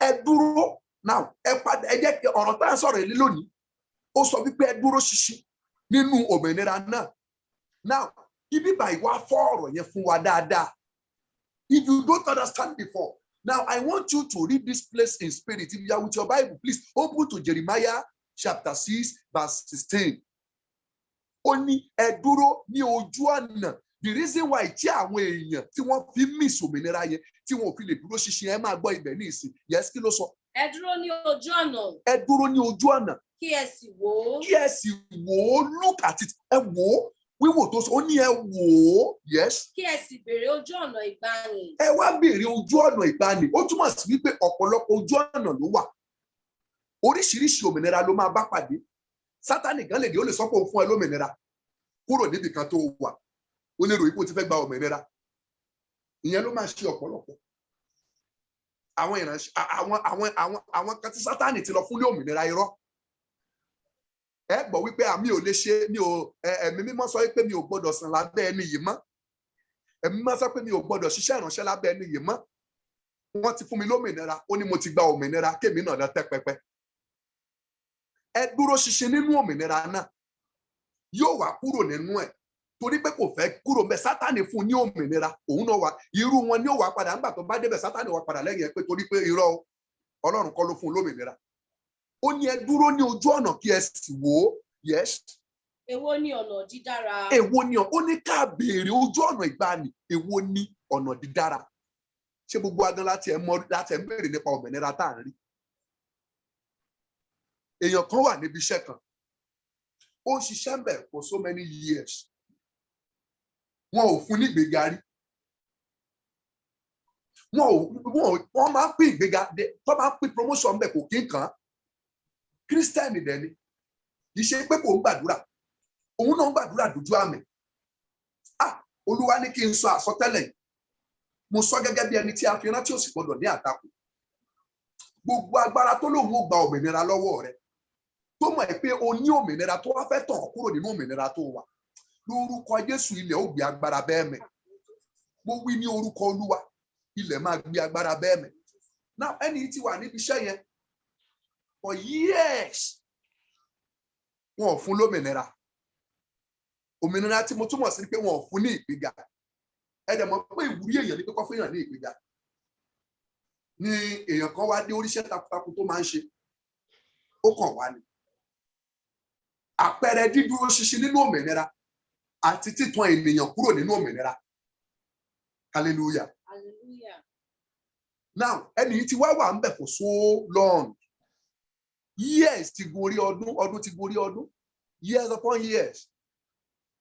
Ẹ dúró. Now, ẹ padà ẹ jẹ́ ọ̀rọ̀ tá à ń sọ̀rọ̀ yìí lónìí. Ó sọ wípé ẹ dúró ṣinṣin nínú òmìnira náà. Now, ibi báyìí wá fọ́ ọ̀rọ̀ yẹn fún wa dáadáa. If you don't understand before, now I want you to read this place in spirit. If you are with your Bible, please open to Jeremiah chapter 6 verse 16. Ó ní ẹ dúró ní ojú ọ̀nà. The reason why tí àwọn èèyàn tí wọ́n fi miss òmìnira yẹn tí wọn ò fi lè dúró ṣinṣin ẹ máa gbọ́ ibẹ̀ ní ìsìn. Yes, kí ló sọ? Ẹ dúró ní ojú ọ̀nà. Ẹ dúró ní ojú ọ̀nà. Kí ẹ sì wò ó. Kí ẹ sì wò ó. Look at it. Ẹ wò ó. wíwò tó sọ ó ní ẹ wò ó yes. kí ẹ sì béèrè ojú ọ̀nà ìgbàanì. ẹ wá béèrè ojú ọ̀nà ìgbàanì ó túmọ̀ sí wípé ọ̀pọ̀lọpọ̀ ojú ọ̀nà ló wà oríṣiríṣi òmìnira ló máa bá pàdé Sátánì gan lè dé ó lè sọ pé òun fún ẹ lómìnira kúrò níbi kan tó wà ó lè rò ipò tí fẹ́ gba òmìnira ìyẹn ló máa ṣe ọ̀pọ̀lọpọ̀ àwọn ìránṣẹ́ àwọn kan tí Sátánì ti lọ fún ní òmìnira irọ́ ẹ gbọ́ wípé àmì ò lè ṣe mi ò ẹ̀mí mímọ́ sọ wípé mi ò gbọ́dọ̀ sàn lábẹ́ ẹni yìí mọ́ ẹ̀mí mímọ́ sọ pé mi ò gbọ́dọ̀ ṣiṣẹ́ ìránṣẹ́ lábẹ́ ẹni yìí mọ́ wọ́n ti fún mi lómìnira ó ní mo ti gba òmìnira kémi náà lọ tẹ́ pẹpẹ ẹ dúró ṣinṣin nínú òmìnira náà yóò wá kúrò nínú ẹ̀ torí pé kò fẹ́ kúrò ńbẹ̀ Sátánì fún ní òmìnira òun náà wà irú wọn ni ó wà padà nígbà tó bá débẹ̀ Sátánì wà padà lẹ́yìn ẹ̀ pé torí pé irọ́ Ọlọ́run kọ́ ló fún un lómìnira ó ní ẹ dúró ní ojú ọ̀nà kí ẹ sì wò ó yes. èwo ni ọ̀nà dídára. èwo ni ó ní ká béèrè ojú ọ̀nà ìgbàanì èwo ni ọ̀nà dídára ṣé gbogbo agan láti ẹ̀ ń béèrè nípa òmìnira tá à ń rí èèyàn kan wà níbi iṣẹ́ kan ó ń ṣiṣẹ́ ń bẹ̀ for so many years wọn ò fún ní ìgbéga rí wọn máa ń pín ìgbéga tó máa ń pín promotion bẹ̀ kò kí n kàn án Kírísítẹ́nì dẹ̀ ni kì í ṣe pé kò ń gbàdúrà òun náà ń gbàdúrà dójú àmì Olúwa ní kí n sọ àsọtẹ́lẹ̀ mo sọ gẹ́gẹ́ bí ẹni tí a fi rántí ò sì gbọdọ̀ ní àtakò gbogbo agbára tó lóun ó gba òmìnira lọ́wọ́ rẹ̀ tó mọ̀ pé o ní òmìnira tó wá fẹ́ tàn ọ́ kúrò nínú òmìnira tó wà lórúkọ Jésù ilẹ̀ ó gbé agbára bẹ́ẹ̀ mẹ́ mo wí ní orúkọ Olúwa ilẹ̀ máa gbé agbára bẹ́ẹ̀ mẹ́ now ẹni tí wà níbi iṣẹ́ yẹn for years wọn ò fún lómìnira òmìnira tí mo túmọ̀ sí pé wọn ò fún ní ìgbéga ẹ dẹ̀ mọ̀ pé ìwúrí èèyàn ní kọ́kọ́ fún èèyàn ní ìgbéga ni èèyàn kan wá dé oríṣẹ́ takuntakun tó máa ń ṣe ó kàn wá ní àpẹẹrẹ dídúró ṣinṣin nínú òmìnira àti títan ènìyàn kúrò nínú òmìnira hallelujah now ẹni yìí ti wá wà ń bẹ̀ for so long years ti gorí ọdún ti gorí ọdún years upon years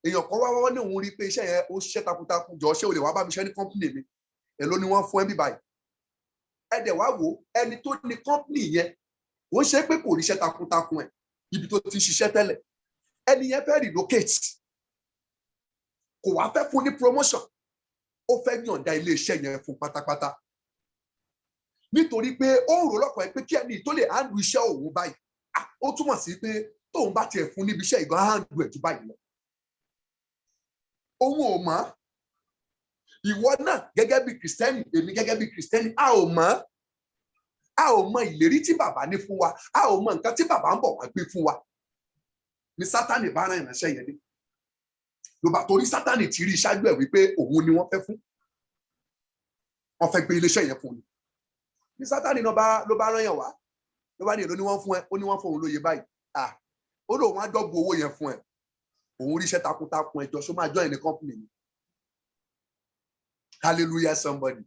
èèyàn kan wá ní òun rí i pé iṣẹ́ yẹn ó ṣiṣẹ́ takuntakun jọ ṣé o lè wá bá mi ṣe ní company mi èló ni wọ́n fún ẹ bí báyìí ẹ dẹ̀ wá wò ẹni tó ní company yẹn ó ṣe pé kò ríṣẹ́ takuntakun ẹ̀ ibi tó ti ṣiṣẹ́ tẹ́lẹ̀ ẹni yẹn fẹ́ relocate kò wá fẹ́ fún ní promotion ó fẹ́ yànda iléeṣẹ́ yẹn fún pátápátá nítorí pé ó ń rò lọ́kàn ẹ̀ pé kí ẹni tó lè handle iṣẹ́ òun báyìí ó túmọ̀ sí pé tóun bá tiẹ̀ fún níbi iṣẹ́ ìgbà handle ẹ̀ jù báyìí lọ òun ò mọ̀ ìwọ náà gẹ́gẹ́ bí Kristẹni èmi gẹ́gẹ́ bí Kristẹni a ò mọ̀ ìlérí tí bàbá ní fún wa a ò mọ̀ nǹkan tí bàbá ń bọ̀ wá gbé fún wa ni Sátánì bá rán ìránṣẹ́ yẹn dé ló bá torí Sátánì ti rí ìṣáájú ẹ̀ wípé òun ni wọ́n fẹ́ fún wọ́n fẹ́ gbé iléeṣẹ́ yẹn fún ni Sátánì ló bá rán yẹn wá ló bá ní èlò ni wọ́n fún ẹ ó ní wọ́n fún òun lóye báyìí ó lóun á dọ́gbù owó yẹn fún ẹ òun ríṣẹ́ takuntakun ẹjọ́ ṣó máa join ní company ni hallelujah somebody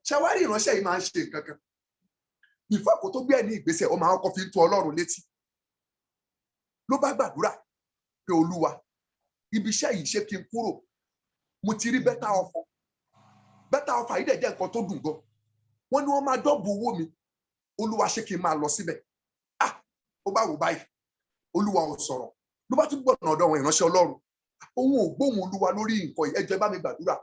ṣàwárí ìránṣẹ́ yìí máa ń ṣe nǹkan kan ìfọ́kò tó gbé ẹ̀ ní ìgbésẹ̀ ó máa ń kọ́ fi ń tó Ọlọ́run létí ló bá gbàdúrà pé Olúwa ibi iṣẹ́ yìí ṣé kí n kúrò mo ti rí better offer yìí dẹ̀ jẹ́ nǹkan tó dùn gan wọ́n ní wọ́n máa dọ́bù owó mi Olúwa ṣé kí n máa lọ síbẹ̀ ó bá wò báyìí Olúwa ò sọ̀rọ̀ ló bá tún gbọ̀nà ọ̀dọ̀ àwọn ìránṣẹ́ Ọlọ́run òun ò gbóhùn Olúwa lórí nǹkan yìí ẹ jọ̀ọ́ bá mi gbàdúrà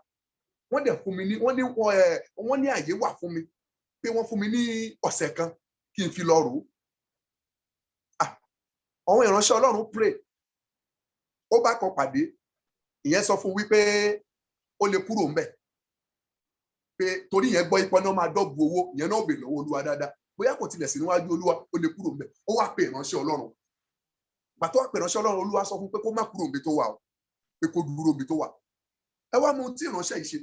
wọ́n dẹ̀ fún mi ní wọ́n ní àyè wà fún mi pé wọ́n fún mi ní ọ̀sẹ̀ kan kí n fi lọ rò ó àwọn ìránṣẹ́ Ọlọ́run pray ó bá kan pàdé ìyẹn sọ fún wípé ó lè kúrò ńbẹ̀ pé torí yẹn gbọ́ ipò náà máa dọ́gbù owó ìyẹn náà bèèrè lọ́wọ́ Olúwa dáadáa bóyá kò tilẹ̀ sí níwájú Olúwa ó lè kúrò ńbẹ̀ ó wá pe ìránṣẹ́ Ọlọ́run gbàtọ́ wá pe ìránṣẹ́ Ọlọ́run Olúwa sọ fún pé kó má kúrò níbi tó wà o pé kó dúró níbi tó wà ẹ wá mú ohun tí ìránṣẹ́ yìí ṣe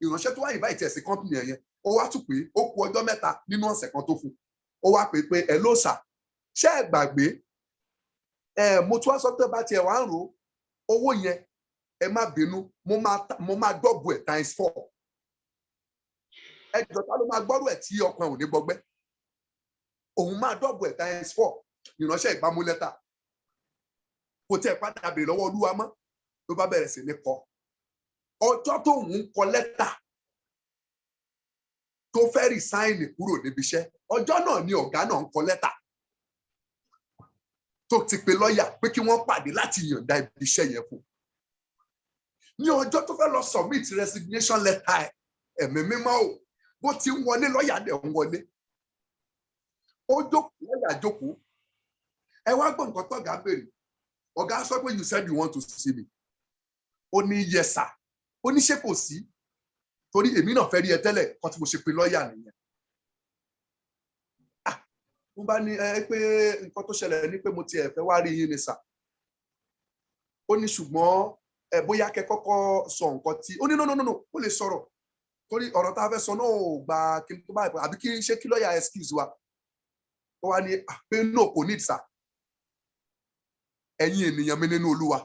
ìránṣẹ́ tó wá invite ẹ̀ sí company yẹn ó wá tún pé ó kù ọjọ́ mẹ́ta nínú ọ̀sẹ̀ kan tó fún ó wá pé ẹ ló sà ṣé ẹ gbàgbé mo tún wá sọ pé bá tiẹ̀ wá ń rò owó yẹn ẹ má bínú mo máa dọ́bù ẹ̀ times 4 ẹ jọ ta ló máa gbọ́rù ẹ̀ tí ọkàn ò ní gbọgbẹ́ òun máa dọ́bù ẹ̀ times 4 ìránṣẹ́ ìbámu lẹ́tà kò tẹ̀ padà bèrè lọ́wọ́ Olúwa mọ́ ló bá bẹ̀rẹ̀ sí ní kọ ọjọ́ tó ń kọ lẹ́tà tó fẹ́ resign kúrò níbi iṣẹ́ ọjọ́ náà ni ọ̀gá náà ń kọ lẹ́tà tó ti pe lọ́ọ̀yà pé kí wọ́n pàdé láti yọ̀ǹda ibi iṣẹ́ yẹn fún ní ọjọ́ tó fẹ́ lọ submit resignation letter ẹ̀mí mímọ́ o bó ti ń wọlé lọ́ọ̀yà dẹ̀ ń wọlé ó jókòó lọ́ọ̀yà jókòó ẹ wá gbọ́ nǹkan tọ́gà béèrè ọ̀gá sọ pé you said you want to see me ó ní yes sir ó ní ṣé kò sí torí èmi náà fẹ́ rí ẹ tẹ́lẹ̀ kan tí mo ṣe pe lọ́ọ̀yà nìyẹn mo bá ní pé nǹkan tó ṣẹlẹ̀ ní pé mo tiẹ̀ fẹ́ wá rí yín ni sà ó ní ṣùgbọ́n bóyá kẹ́ kọ́kọ́ sọ nǹkan tí ó ní no ó lè sọ̀rọ̀ torí ọ̀rọ̀ tá a fẹ́ sọ náà ò gba kí n tó bá àbí kí n ṣe kí lọ́ọ̀yà excuse wa ó wá ní pé no kò need sà ẹ̀yin ènìyàn mi nínú Olúwa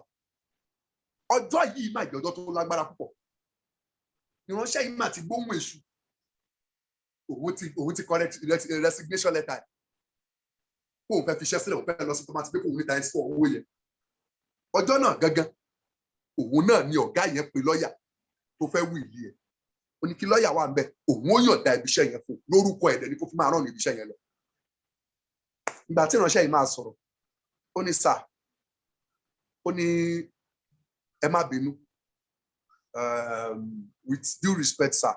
ọjọ́ yìí máa jẹ́ ọjọ́ tó lágbára púpọ̀ ìránṣẹ́ yìí máa ti gbóhùn èṣù òun ti correct resignation letter kó òun fẹ́ fi iṣẹ́ sílẹ̀ òun fẹ́ lọ sí tomati pé kó òun níta ẹ̀ fọ́ owó yẹn ọjọ́ náà gangan òun náà ni ọ̀gá yẹn pe lọ́ọ̀yà tó fẹ́ wí ìlú ẹ̀ ó ní kí lọ́ọ̀yà wà ń bẹ̀ òun ó yọ̀ǹda ibiṣẹ́ yẹn fún lórúkọ ẹ̀dẹ̀ ni kó fi máa rán ní ibiṣẹ́ yẹn lọ ìgbà tí ìránṣẹ́ yìí máa sọ̀rọ̀ ó ní sà ó ní ẹ má bínú with due respect sir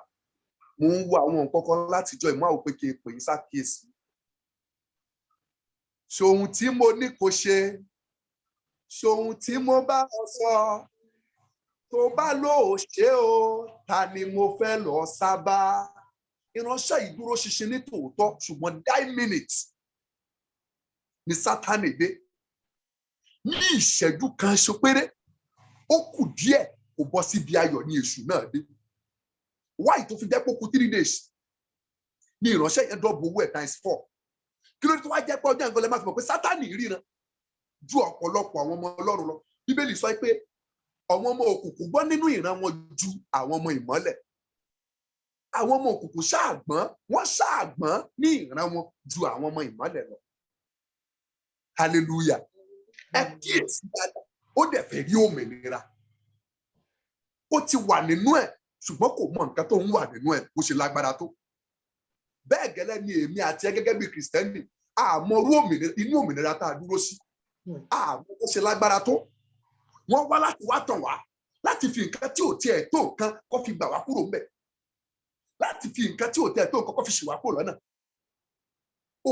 mo ń wo àwọn nǹkan kan látijọ́ ìmọ̀ àwọn pé kí n pè yín ṣàkíyèsí ṣòun tí mo ní kò ṣe ṣòun tí mo bá ọ sọ tó bá lò ó ṣe o ta ni mo fẹ́ lọ sábà ìránṣẹ́ ìdúró ṣinṣin ní tòótọ́ ṣùgbọ́n 9 minutes ni Sátánì dé ní ìṣẹ́jú kan ṣo péré ó kù díẹ̀ kò bọ́ síbi ayọ̀ ní èṣù náà dé wáyé tó fi jẹ́ pé ó kù 3 days ní ìránṣẹ́ yẹn dọ́bù owó ẹ̀ ×4 kí ló dé tó wá jẹ́ pé ọjọ́ ìgbọ́lẹ̀ máa fi mọ̀ pé Sátánì ríran ju ọ̀pọ̀lọpọ̀ àwọn ọmọ Ọlọ́run lọ Bíbélì sọ pé àwọn ọmọ òkùnkùn gbọ́ nínú ìran wọn ju àwọn ọmọ ìmọ́lẹ̀ àwọn ọmọ òkùnkùn ṣáàgbọ́n ní ìran wọn ju àwọn ọmọ ìmọ́lẹ̀ lọ hallelujah ẹ kíyèsí dáadáa ó dẹ̀ fẹ́ rí òmìnira ó ti wà nínú ẹ̀ ṣùgbọ́n kò mọ nǹkan tó ń wà nínú ẹ̀ bó ṣe lágbára tó bẹ́ẹ̀ gẹ́lẹ́ ni èmi àti ẹ gẹ́gẹ́ bí Kristẹni àmọ́rú inú òmìnira tá a dúró sí àmọ́ ó ṣe lágbára tó wọ́n wá láti wá tàn wá láti fi nǹkan tí ò tiẹ̀ tó nǹkan kó fi gbà wá kúrò ńbẹ̀ láti fi nǹkan tí ò tiẹ̀ tó nǹkan kó fi ṣì wá kúrò lọ́nà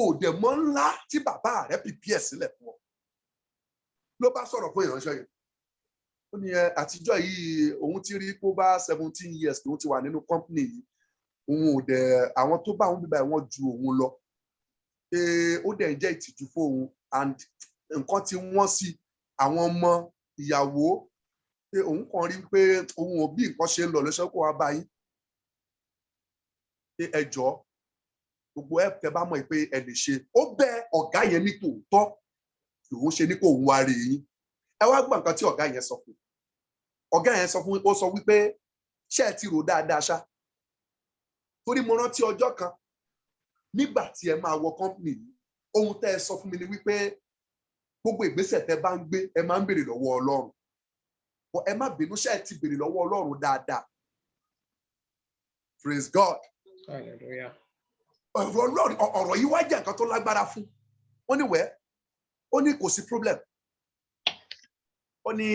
òdè mọ́ ńlá tí bàbá rẹ̀ pípíẹ̀ sílẹ̀ fún ọ ló bá sọ̀rọ̀ fún ìránṣẹ́ yìí ó ní àtijọ́ yìí òun ti rí kó bá 17 years lòun ti wà nínú company yìí òun ò dẹ̀ àwọn tó bá òun bíbá wọn ju òun lọ pé ó dẹ̀ ń jẹ́ ìtìjú fún òun and nǹkan tí wọ́n sí àwọn ọmọ ìyàwó pé òun kàn rí pé òun ò bí nǹkan ṣe ń lọ lọ́sẹ̀ kó wá bá yín pé ẹ jọ̀ọ́ gbogbo ẹ tẹ́ bá mọ̀ pé ẹ lè ṣe ó bẹ ọ̀gá yẹn ní tòótọ́ lòun ṣe ní kó òun wá rí yín ẹ wá gbọ́ nǹkan tí ọ̀gá yẹn sọ fún ọ̀gá yẹn sọ fún ó sọ wípé ṣé ẹ ti rò dáadáa ṣá torí mo rántí ọjọ́ kan nígbà tí ẹ máa wọ company yìí ohun tẹ́ ẹ sọ fún mi ni wípé gbogbo ìgbésẹ̀ tẹ́ bá ń gbé ẹ máa ń béèrè lọ́wọ́ Ọlọ́run ẹ má bínú ṣé ẹ ti béèrè lọ́wọ́ Ọlọ́run dáadáa praise God hallelujah ọ̀rọ̀ yìí wá jẹ́ nǹkan tó lágbára fún ó ní wẹ́ẹ́ ó ní kò sí problem ó ní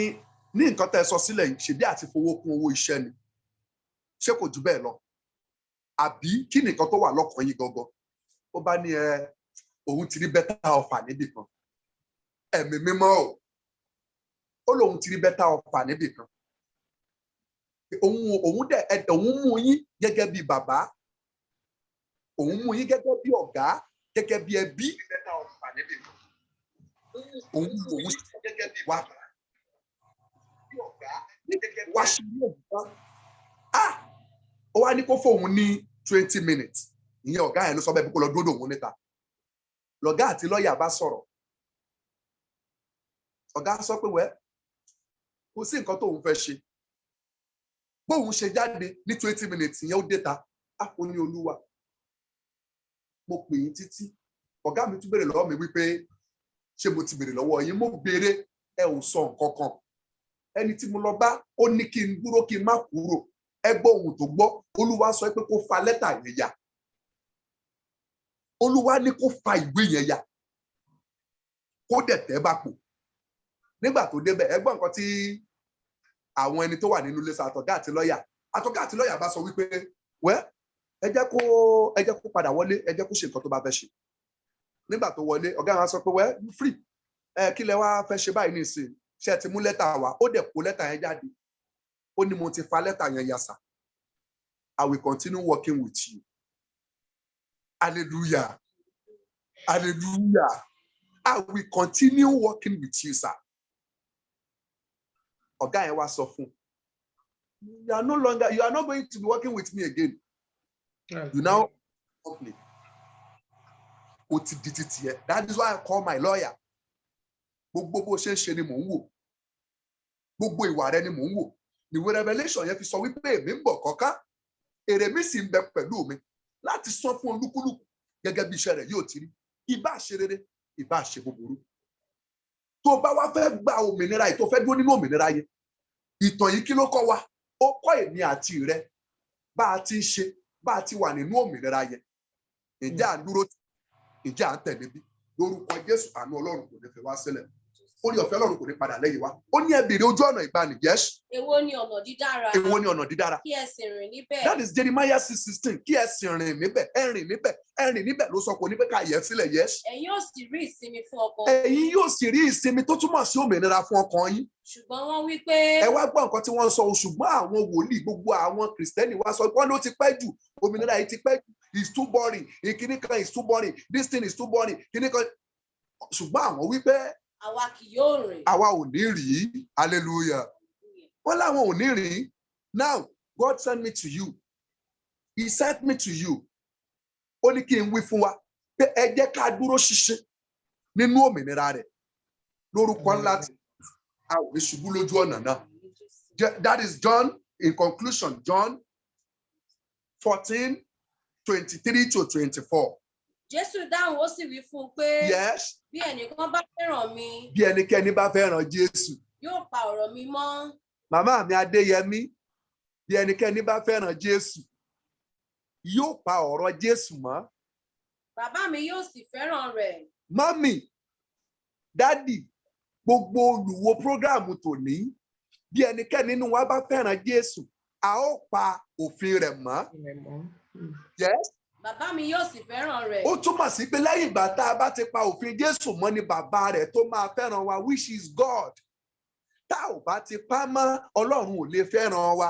nǹkan tẹ́ ẹ sọ sílẹ̀ yìí ṣèbí àti fowó kún owó iṣẹ́ ni ṣé kò jù bẹ́ẹ̀ lọ àbí kí nìkan tó wà lọ́kàn yín gangan ó bá ní òun ti rí better offer níbì kan ẹ̀mí mímọ́ ó lóun ti rí better offer níbì kan òun mú yín gẹ́gẹ́ bí bàbá òun mú yín gẹ́gẹ́ bí ọ̀gá gẹ́gẹ́ bí ẹbí better offer níbì kan òun gẹ́gẹ́ bí wá wá sí ilé ìgbà ó wá ní kó fóun ní 20 minutes ìyẹn ọ̀gá yẹn ló sọ bẹ́ẹ̀ bí kò lọ dúró òun níta lọ̀gá àti lọ́ọ̀yà bá sọ̀rọ̀ ọ̀gá sọ pé wẹ́ kò sí nǹkan tóun fẹ́ ṣe bóun ṣe jáde ní 20 minutes ìyẹn ó déta ó ní Olúwa mo pè yín títí ọ̀gá mi tún béèrè lọ́wọ́ mi wípé ṣé mo ti béèrè lọ́wọ́ yín mo béèrè ẹ ò sọ nǹkan kan ẹni tí mo lọ bá ó ní kí n dúró kí n má kúrò. Ẹ gbọ́ ohun tó gbọ́. Olúwa sọ pé kó fa lẹ́tà yẹn ya. Olúwa ní kó fa ìwé yẹn ya. Kó dẹ̀ tẹ́ bá pò. Nígbà tó débẹ̀, ẹ gbọ́ nǹkan tí àwọn ẹni tó wà nínú ilé sọ, àtọ̀gá àti lọ́ọ̀yà bá sọ wípé ẹ jẹ́ kó padà wọlé, ẹ jẹ́ kó ṣe nǹkan tó bá fẹ́ ṣe. Nígbà tó wọlé, ọ̀gá wọn sọ pé you free. Kí lẹ wá fẹ́ ṣe báyìí nísìnyí? Ṣé ẹ ti mú lẹ́tà wá? Ó dẹ̀ kó lẹ́tà yẹn jáde. Ó ní mo ti fa lẹ́tà yẹn ya sà. I will continue working with you. Hallelujah. Hallelujah. I will continue working with you, sir. Ọ̀gá yẹn wá sọ fún. You are not going to be working with me again. Yes. You now company. That is why I call my lawyer. Gbogbo bó ṣe ń ṣe ni mò ń wò. Gbogbo ìwà rẹ ni mò ń wò. Ìwé Revelation yẹn fi sọ wípé èmi ń bọ̀ kọ́ká. Èrè mi sì ń bẹ pẹ̀lú mi láti san fún olúkúlùkù gẹ́gẹ́ bí iṣẹ́ rẹ̀ yóò ti rí. Ìbá ṣe rere, ìbá ṣe búburú. Tó bá wá fẹ́ gba òmìnira yìí, tó fẹ́ dúró nínú òmìnira yẹn. Ìtàn yìí kí ló kọ́ wa? Ó kọ́ èmi àti rẹ bá a ti ń ṣe, bá a ti wà nínú òmìnira yẹn. Ǹjẹ́ à ń dúró tì? Ǹjẹ́ à ń tẹ̀lé bí? Lórúkọ Jésù, àánú Ọlọ́run kò ní fi wá sílẹ̀. Orí ọ̀fẹ́ Ọlọ́run kò ní padà lẹ́yìn wa. Ó ní ẹ béèrè ojú ọ̀nà ìgbàanì. Yes. Èwo ni ọ̀nà dídára? Èwo ni ọ̀nà dídára? Kí ẹ sì rìn níbẹ̀. That is Jeremiah 6:16. Kí ẹ sì rìn níbẹ̀. Ẹ rìn níbẹ̀. Ẹ rìn níbẹ̀ ló sọ kò ní pé ká yẹ sílẹ̀. Yes. Ẹ̀yin yóò sì rí ìsinmi fún ọkàn. Ẹ̀yin yóò sì rí ìsinmi tó túmọ̀ sí òmìnira fún ọkàn yín. Ṣùgbọ́n wọ́n wí pé. Ẹ wá gbọ́ nǹkan tí wọ́n sọ, ṣùgbọ́n àwọn wòlíì gbogbo àwọn Kristẹni wá sọ pé wọ́n ló ti pẹ́ jù. Òmìnira yìí ti pẹ́ jù. It's too boring. Ìkíní kan is too boring. This thing is too boring. Kíní kan. Ṣùgbọ́n àwọn wí pé. Àwa kì yóò rìn. Àwa ò ní rí. Hallelujah. Wọ́n láwọn ò ní rí. Now, God sent me to you. He sent me to you. Ó ní kí n wí fún wa pé ẹ jẹ́ ká dúró ṣinṣin nínú òmìnira rẹ̀. Lórúkọ ńlá tí a ò ní ṣubú lójú ọ̀nà náà. That is John, in conclusion, John 14:23-24. Jésù dáhùn ó sì wí fún un pé. Yes. Bí ẹnìkan bá fẹ́ràn mi. Bí ẹnikẹ́ni bá fẹ́ràn Jésù. Yóò pa ọ̀rọ̀ mi mọ́. Màmá mi Adéyẹmí, bí ẹnikẹ́ni bá fẹ́ràn Jésù, yóò pa ọ̀rọ̀ Jésù mọ́. Bàbá mi yóò sì fẹ́ràn rẹ̀. Mọ́mì, dádì, gbogbo olùwo prógráàmù tòní, bí ẹnikẹ́ni nínú wa bá fẹ́ràn Jésù, a ó pa òfin rẹ̀ mọ́. Yes. Bàbá mi yóò sì fẹ́ràn rẹ̀. Ó túmọ̀ sí pé lẹ́yìn ìgbà tá a bá ti pa òfin Jésù mọ́ ni bàbá rẹ̀ tó máa fẹ́ràn wa, which is God. Tá ò bá ti pa mọ́, Ọlọ́run ò lè fẹ́ràn wa.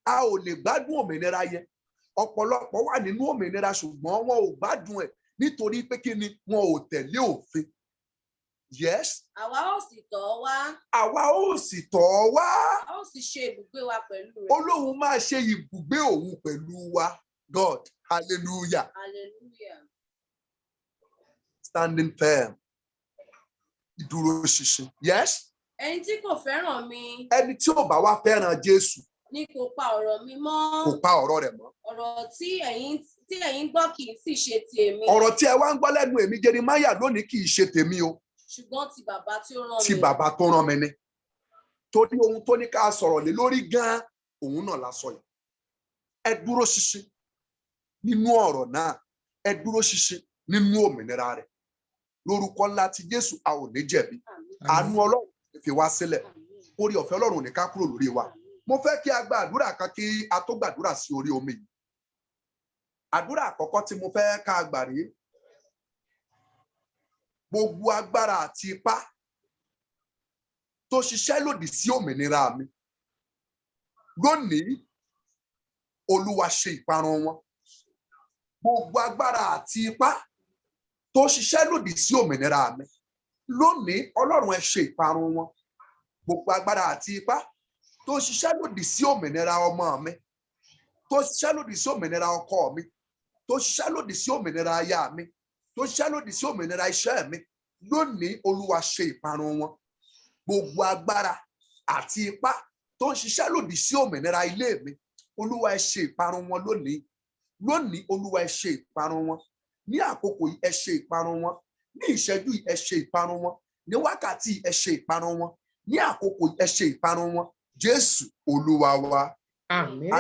A ò lè gbádùn òmìnira yẹn. Ọ̀pọ̀lọpọ̀ wà nínú òmìnira ṣùgbọ́n wọn ò gbádùn ẹ̀ nítorí pé kí ni wọn ò tẹ̀lé òfin. Yes. Àwa ó sì tọ̀ ọ́ wá. Àwa ó sì tọ̀ ọ́ wá. A ó sì ṣe ibùgbé wa pẹ̀lú rẹ̀. Olóhun máa ṣe ibùgbé òun pẹ̀lú wa. God. Hallelujah. Hallelujah. Standing firm. Ìdúró ṣinṣin. Yes. Ẹni tí kò fẹ́ràn mi. Ẹni tí ò bá wá fẹ́ràn Jésù. Ni kò pa ọ̀rọ̀ mi mọ́. Kò pa ọ̀rọ̀ rẹ̀ mọ́. Ọ̀rọ̀ tí ẹ̀yin gbọ́ kì í sì ṣe ti èmi. Ọ̀rọ̀ tí ẹ wá ń gbọ́ lẹ́nu èmi Jeremiah lónìí kì í ṣe tèmi o. Ṣùgbọ́n ti bàbá tí ó rán mi. Ti bàbá tó rán mi ni. Torí ohun tó ní ká sọ̀rọ̀ lé lórí gan-an, òun náà la sọ yìí. Ẹ dúró ṣinṣin nínú ọ̀rọ̀ náà. Ẹ dúró ṣinṣin nínú òmìnira rẹ̀. Lórúkọ ńlá ti Jésù, a ò ní jẹ̀bi. Àánú Ọlọ́run fi wá sílẹ̀. Orí ọ̀fẹ́ Ọlọ́run ò ní ká kúrò lórí wa. Mo fẹ́ kí a gba àdúrà kan kí a tó gbàdúrà sí orí omi yìí. Àdúrà àkọ́kọ́ tí mo fẹ́ ká gbà rí. Gbogbo agbára àti ipá tó ṣiṣẹ́ lòdì sí òmìnira mi. Lónìí, Olúwa ṣe ìparun wọn. Gbogbo agbára àti ipá tó ṣiṣẹ́ lòdì sí òmìnira mi. Lónìí, Ọlọ́run ẹ ṣe ìparun wọn. Gbogbo agbára àti ipá tó ṣiṣẹ́ lòdì sí òmìnira ọmọ mi, tó ṣiṣẹ́ lòdì sí òmìnira ọkọ mi, tó ṣiṣẹ́ lòdì sí òmìnira aya mi, tó ṣiṣẹ́ lòdì sí òmìnira iṣẹ́ mi, lónìí Olúwa ṣe ìparun wọn. Gbogbo agbára àti ipá tó ń ṣiṣẹ́ lòdì sí òmìnira ilé mi, Olúwa ẹ ṣe ìparun wọn lónìí. Lónìí Olúwa ẹ ṣe ìparun wọn. Ní àkókò yìí ẹ ṣe ìparun wọn. Ní ìṣẹ́jú yìí ẹ ṣe ìparun wọn. Ní wákàtí ẹ ṣe ìparun wọn. ní àkókò ẹ ṣe ìparun wọn Jésù Olúwa wa. Àmín.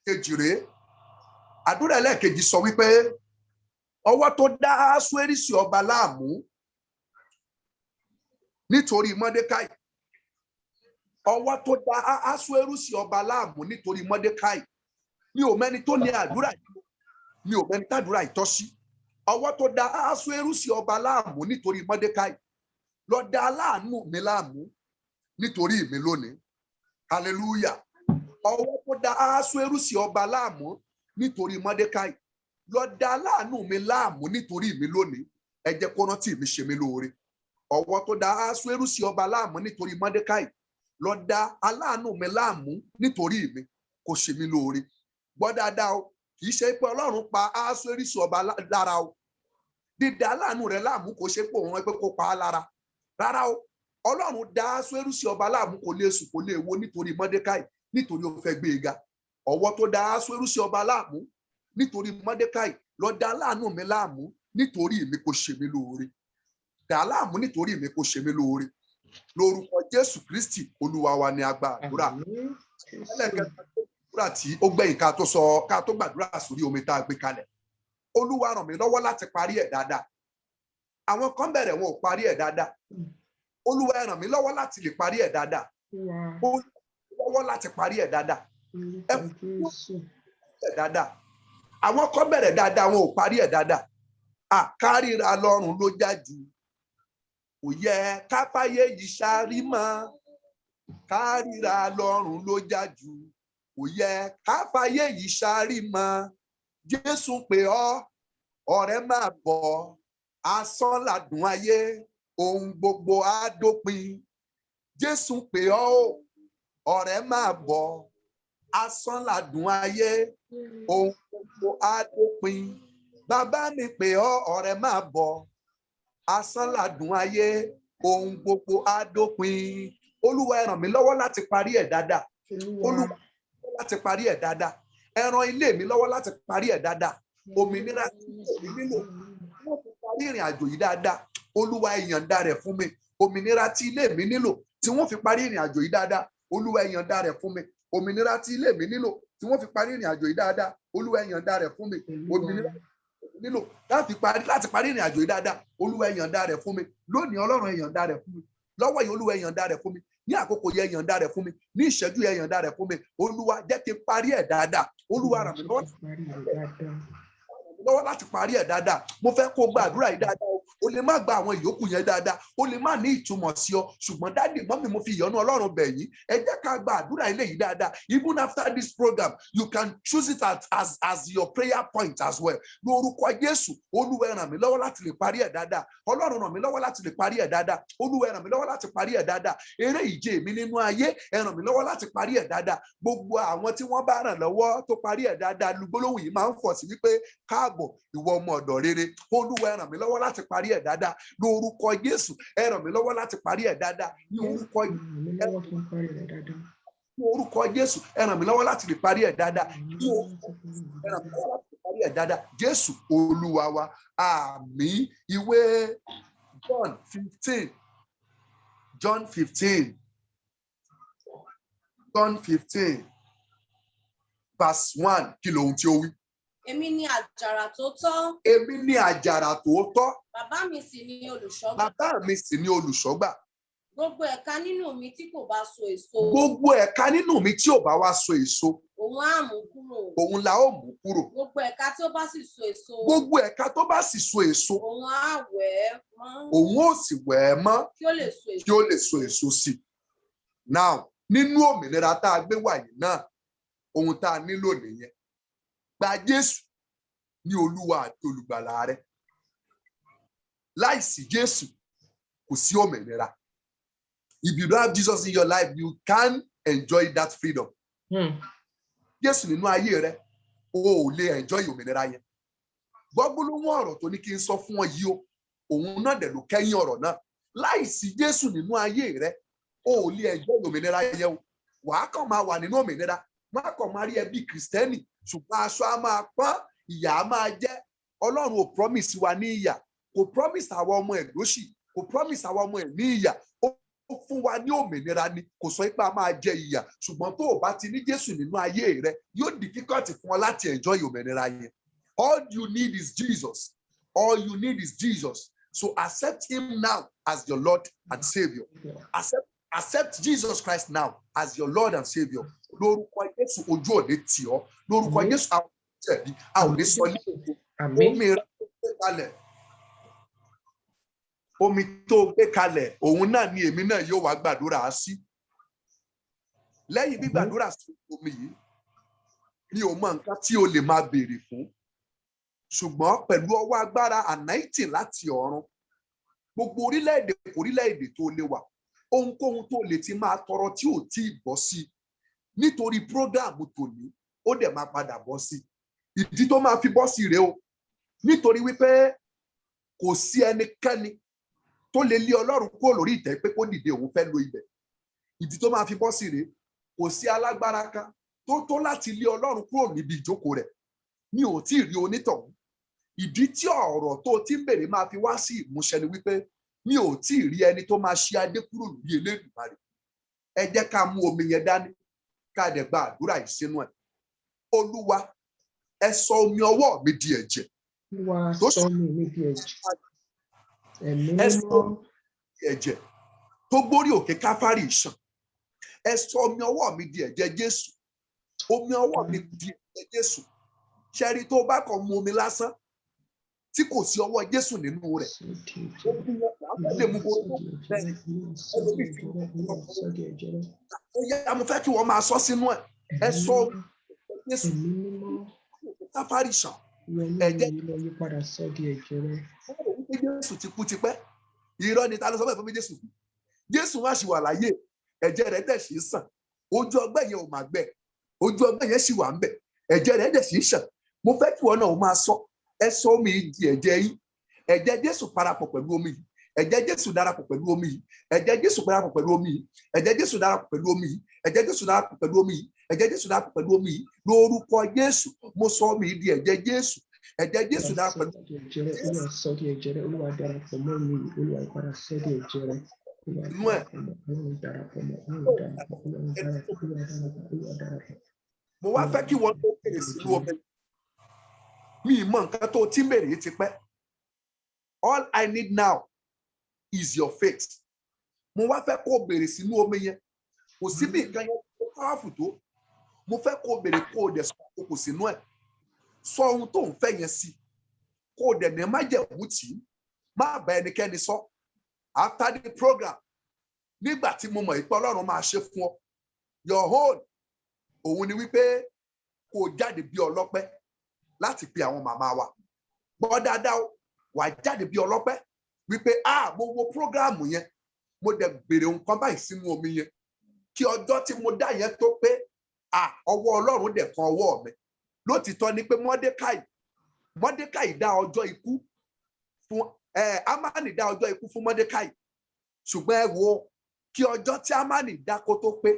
Kejì rèé, àdúrà ẹlẹ́ẹ̀kejì sọ wípé ọwọ́ tó dá Ahasuerisi ọba láàmú nítorí Mọ́dékáì, ọwọ́ tó dá Ahasuerisi ọba láàmú nítorí Mọ́dékáì. Mi ò mẹ́ni tó ní àdúrà yìí, mi ò mẹ́ni tàdúrà ìtọ́sí. Ọwọ́ tó dá Ahasuerisi ọba láàmú nítorí Mọ́dékáì lọ dá aláàánú mi láàmú nítorí mi lónìí. Hallelujah. Ọwọ́ tó dá Ahasuerisi ọba láàmú nítorí Mọ́dékáì lọ dá aláàánú mi láàmú nítorí mi lónìí. Ẹ jẹ́ kó rántí mi ṣe mí lóore. Ọwọ́ tó dá Ahasuerisi ọba láàmú nítorí Mọ́dékáì lọ dá aláàánú mi láàmú nítorí mi kó ṣe mí lóore. Gbọ́ dáadáa o, kì í ṣe pé Ọlọ́run pa Ahasuerisi ọba lára o. Dídá aláàánú rẹ̀ láàmú kò ṣe pé òun pé kó pa á lára. Rárá o, Ọlọ́run dá Ahasuerisi ọba láàmú kò lè sùn kò lè wo nítorí Mọ́dékáì nítorí ó fẹ́ gbé e ga. Ọwọ́ tó dá Ahasuerisi ọba láàmú nítorí Mọ́dékáì lọ dá aláàánú mi láàmú nítorí mi kó ṣe mí lóore. Dá láàmú nítorí mi kó ṣe mí lóore. Lórúkọ Jésù Kristi Olúwa wa ni a gba àdúrà. Àdúrà tí ó gbẹ̀yìn ká tó gbàdúrà sórí omi tá a gbé kalẹ̀. Olúwa ràn mí lọ́wọ́ láti parí ẹ̀ dáadáa. Àwọn kan bẹ̀rẹ̀ wọn ò parí ẹ̀ dáadáa. Olúwa ràn mí lọ́wọ́ láti lè parí ẹ̀ dáadáa. Lọ́wọ́ láti parí ẹ̀ dáadáa. Ẹ kú ẹ̀ dáadáa. Àwọn kan bẹ̀rẹ̀ dáadáa wọn ò parí ẹ̀ dáadáa. Àkárìíra lọ́rùn ló já jù. Kò yẹ káfáyé yìí ṣáárí mọ́. Kárìíra lọ́rùn ló já jù. Kò yẹ káfáyé yìí ṣáárí mọ́. Jésù pè ọ́, ọ̀rẹ́ máa bọ̀. Asán làdùn ayé, ohun gbogbo á dópin. Jésù pè ọ́, ọ̀rẹ́ máa bọ̀. Asán làdùn ayé, ohun gbogbo á dópin. Bàbá mi pè ọ́, ọ̀rẹ́ máa bọ̀. Asán làdùn ayé, ohun gbogbo á dópin. Olúwa ẹ ràn mí lọ́wọ́ láti parí ẹ̀ dáadáa. Olúwa láti parí ẹ̀ dáadáa. Ẹ ràn ilé mi lọ́wọ́ láti parí ẹ̀ dáadáa. Òmìnira tí èmi nílò wọ́n fi parí ìrìn àjò yìí dáadáa. Olúwa ẹ yọ̀ǹda rẹ̀ fún mi. Òmìnira tí ilé mi nílò tí wọ́n fi parí ìrìn àjò yìí dáadáa. Olúwa ẹ yọ̀ǹda rẹ̀ fún mi. Òmìnira tí ilé mi nílò tí wọ́n fi parí ìrìn àjò yìí dáadáa. Olúwa ẹ yọ̀ǹda rẹ̀ fún mi. Òmìnira nílò láti parí ìrìn àjò yìí dáadáa. Olúwa ẹ yọ̀ǹda rẹ̀ fún mi. Lónìí Ọlọ́run ẹ yọ̀ǹda rẹ̀ fún mi. Lọ́wọ́ yìí Olúwa ẹ yọ̀ǹda rẹ̀ fún mi. Ní àkókò yẹ yọ̀ǹda rẹ̀ fún mi. Ní ìṣẹ́jú yẹ yọ̀ǹda rẹ̀ fún mi. Olúwa jẹ́ kí n parí ẹ̀ dáadáa. Olúwa ràn mí lọ́wọ́ láti parí ẹ̀ dáadáa. Mo fẹ́ kó gba àdúrà yìí dáadáa. O lè má gba àwọn ìyókù yẹn dáadáa. O lè má ní ìtumọ̀ sí ọ. Ṣùgbọ́n dáàdì mọ́mì mo fi ìyọ́nú Ọlọ́run bẹ̀ yín. Ẹ jẹ́ ká gba àdúrà ilé yìí dáadáa. Even after this program, you can choose it as your prayer point as well. Lórúkọ Jésù, Olúwa ẹ ràn mí lọ́wọ́ láti lè parí ẹ̀ dáadáa. Ọlọ́run ràn mí lọ́wọ́ láti lè parí ẹ̀ dáadáa. Olúwa ẹ ràn mí lọ́wọ́ láti parí ẹ̀ dáadáa. Eré ìje mi nínú ayé ẹ ràn mí lọ́wọ́ láti parí ẹ̀ dáadáa. Gbogbo àwọn tí wọ́n bá ràn lọ́wọ́ tó parí ẹ̀ dáadáa, gbólóhùn yìí máa ń fọ̀ sí wípé káàbọ̀ ìwọ ọmọ ọ̀dọ̀ rere. Olúwa ẹ ràn mí lọ́wọ́ láti parí ẹ̀ dáadáa. Lórúkọ Jésù ẹ ràn mí lọ́wọ́ láti parí ẹ̀ dáadáa. Ní orúkọ Jésù ẹ ràn mí lọ́wọ́ láti lè parí ẹ̀ dáadáa. Ní orúkọ Jésù ẹ ràn mí lọ́wọ́ láti lè parí ẹ̀ dáadáa. Jésù Olúwa wa. Àmín. Ìwé John 15 verse 1 kí lohun tí ó wí. Èmi ni àjàrà tó tọ́. Èmi ni àjàrà tòótọ́. Bàbá mi sì ni olùṣọ́gbà. Bàbá mi sì ni olùṣọ́gbà. Gbogbo ẹ̀ka nínú mi tí kò bá so èso. Gbogbo ẹ̀ka nínú mi tí ò bá wá so èso. Òun á mú kúrò. Òun la ó mú kúrò. Gbogbo ẹ̀ka tí ó bá sì so èso. Gbogbo ẹ̀ka tó bá sì so èso. Òun á wẹ̀ ẹ́ mọ́. Òun ó sì wẹ̀ ẹ́ mọ́. Kí ó lè so èso. Kí ó lè so èso sí i. Now, nínú òmìnira tá a gbé wàyí náà, ohun tá a nílò nìyẹn. Gba Jésù ní Olúwa àti olùgbàlà rẹ. Láìsí Jésù kò sí òmìnira. If you don't have Jesus in your life, you can't enjoy that freedom. Jésù nínú ayé rẹ, o ò lè enjoy òmìnira yẹn. Gbọ́gbólóhùn ọ̀rọ̀ tó ní kí n sọ fún ọ yìí o, òun náà dẹ̀ ló kẹ́yìn ọ̀rọ̀ náà. Láìsí Jésù nínú ayé rẹ, o ò lè enjoy òmìnira yẹn o. Wàá kàn máa wà nínú òmìnira. Wọ́n á kàn máa rí ẹ bí Kìrìsìtẹ́nì, ṣùgbọ́n aṣọ á máa pọ́n, ìyà á máa jẹ́. Ọlọ́run ò promise wa ní ìyà. Kò promise àwọn ọmọ ẹ̀ lóṣì. Kò promise àwọn ọmọ ẹ̀ ní ìyà. Ó fún wa ní òmìnira ni, kò sọ pé a máa jẹ ìyà, ṣùgbọ́n tó o bá ti ní Jésù nínú ayé rẹ yóò difficult fún ọ láti enjoy òmìnira yẹn. All you need is Jesus. All you need is Jesus. So accept him now as your Lord and Savior. Accept Jesus Christ now as your Lord and Savior. Lórúkọ Jésù ojú òde tì ọ́. Lórúkọ Jésù àwọn ìjẹ̀bi a ò ní sọ ní gbogbo. Omi rẹ tó gbé kalẹ̀. Omi tó gbé kalẹ̀, òun náà ni èmi náà yóò wá gbàdúrà sí. Lẹ́yìn gbígbàdúrà sí omi yìí, mi ò mọ nǹkan tí o lè máa béèrè fún. Ṣùgbọ́n pẹ̀lú ọwọ́ agbára anointing láti ọ̀run, gbogbo orílẹ̀-èdè tó lè wà, ohunkóhun tó lè ti máa tọrọ tí ò tí ì bọ́ sí, nítorí prógáàmù tòní ó dẹ̀ máa padà bọ́ sí. Ìdí tó máa fi bọ́ sí rèé o, nítorí wípé kò sí ẹnikẹ́ni tó lè lé Ọlọ́run kúrò lórí ìtẹ́ pé kó dìde òun fẹ́ lo ibẹ̀. Ìdí tó máa fi bọ́ sí rèé, kò sí alágbára kan tó láti lé Ọlọ́run kúrò níbi ìjókòó rẹ̀. Mi ò tí ì rí onítọ̀hún. Ìdí tí ọ̀rọ̀ tó ti ń bèrè máa fi wá sí ìmúṣẹ ni wípé mi ò tí ì rí ẹni tó máa ṣí adé kúrò lórí Elédùmarè. Ẹ jẹ́ ká mú omi yẹn dání, ká dẹ̀ gba àdúrà yìí sínú ẹ̀. Olúwa, ẹ sọ omi ọwọ́ mi di ẹ̀jẹ̀. Olúwa, sọ omi mi di ẹ̀jẹ̀. Ẹ sọ omi di ẹ̀jẹ̀ tó gbórí òkè Káfárì ìṣàn. Ẹ sọ omi ọwọ́ mi di ẹ̀jẹ̀ Jésù. Omi ọwọ́ mi di ẹ̀jẹ̀ Jésù. Ṣẹ́rí tó bá kàn mu omi lásán tí kò sí ọwọ́ Jésù nínú rẹ̀. Mo fẹ́ kí wọ́n máa sọ sínú ẹ̀. Ẹ sọ omi Jésù. Káfárì ìṣàn. Ẹ̀jẹ̀ Jésù ti kú tipẹ́. Irọ́ ni ta ló sọ bẹ́ẹ̀ fún mi Jésù. Jésù wá sì wà láyé. Ẹ̀jẹ̀ rẹ̀ dẹ̀ sì ń sàn. Ojú ọgbẹ́ yẹn ò máa gbẹ. Ojú ọgbẹ́ yẹn sì wà ń bẹ̀. Ẹ̀jẹ̀ rẹ̀ dẹ̀ sì ń sàn. Mo fẹ́ kí wọn náà ó máa sọ. Ẹ sọ omi yìí di ẹ̀jẹ̀ yín. Ẹ̀jẹ̀ Jésù parapọ̀ pẹ̀lú omi yìí. Ẹ̀jẹ̀ Jésù darapọ̀ pẹ̀lú omi yìí. Ẹ̀jẹ̀ Jésù parapọ̀ pẹ̀lú omi yìí. Ẹ̀jẹ̀ Jésù darapọ̀ pẹ̀lú omi yìí. Ẹ̀jẹ̀ Jésù darapọ̀ pẹ̀lú omi yìí. Ẹ̀jẹ̀ Jésù darapọ̀ pẹ̀lú omi yìí. Lórúkọ Jésù, mo sọ omi yìí di ẹ̀jẹ̀ Jésù. Ẹ̀jẹ̀ Jésù darapọ̀ pẹ̀lú omi yìí. Olúwa sọ di ẹ̀jẹ̀ rẹ̀. Olúwa darapọ̀ mọ́ mi. Olúwa ìpadà sọ di ẹ̀jẹ̀ rẹ̀. Mo wá fẹ́ kí wọ́n tó bèrè sínú omi. Mi mọ nǹkan tó ti ń bèrè ti pẹ́. All I need now is your faith. Mo wá fẹ́ kó bèrè sínú omi yẹn. Kò sí bí nǹkan yẹn tó powerful tó. Mo fẹ́ kó bèrè kó o dẹ̀ sọ kò sínú ẹ̀. Sọ ohun tó ń fẹ́ yẹn sí. Kó o dẹ̀ ní má jẹ̀ wú tì í. Má bá ẹnikẹ́ni sọ. After the program, nígbà tí mo mọ̀ ìpè Ọlọ́run máa ṣe fún ọ, your own òun ni wípé kó o jáde bí ọlọ́pẹ́ láti pe àwọn màmá wa. Gbọ́ dáadáa o, wà jáde bí ọlọ́pẹ́ wípé mo wo program yẹn, mo dẹ̀ bèrè nǹkan báyìí sínú omi yẹn. Kí ọjọ́ tí mo dá yẹn tó pé ọwọ́ Ọlọ́run dẹ̀ kan ọwọ́ mi. Lótìtọ́ ni pé Mọ́dékáì dá ọjọ́ ikú fún Ámánì dá ọjọ́ ikú fún Mọ́dékáì. Ṣùgbọ́n ẹ wo kí ọjọ́ tí Ámánì dá kó tó pé,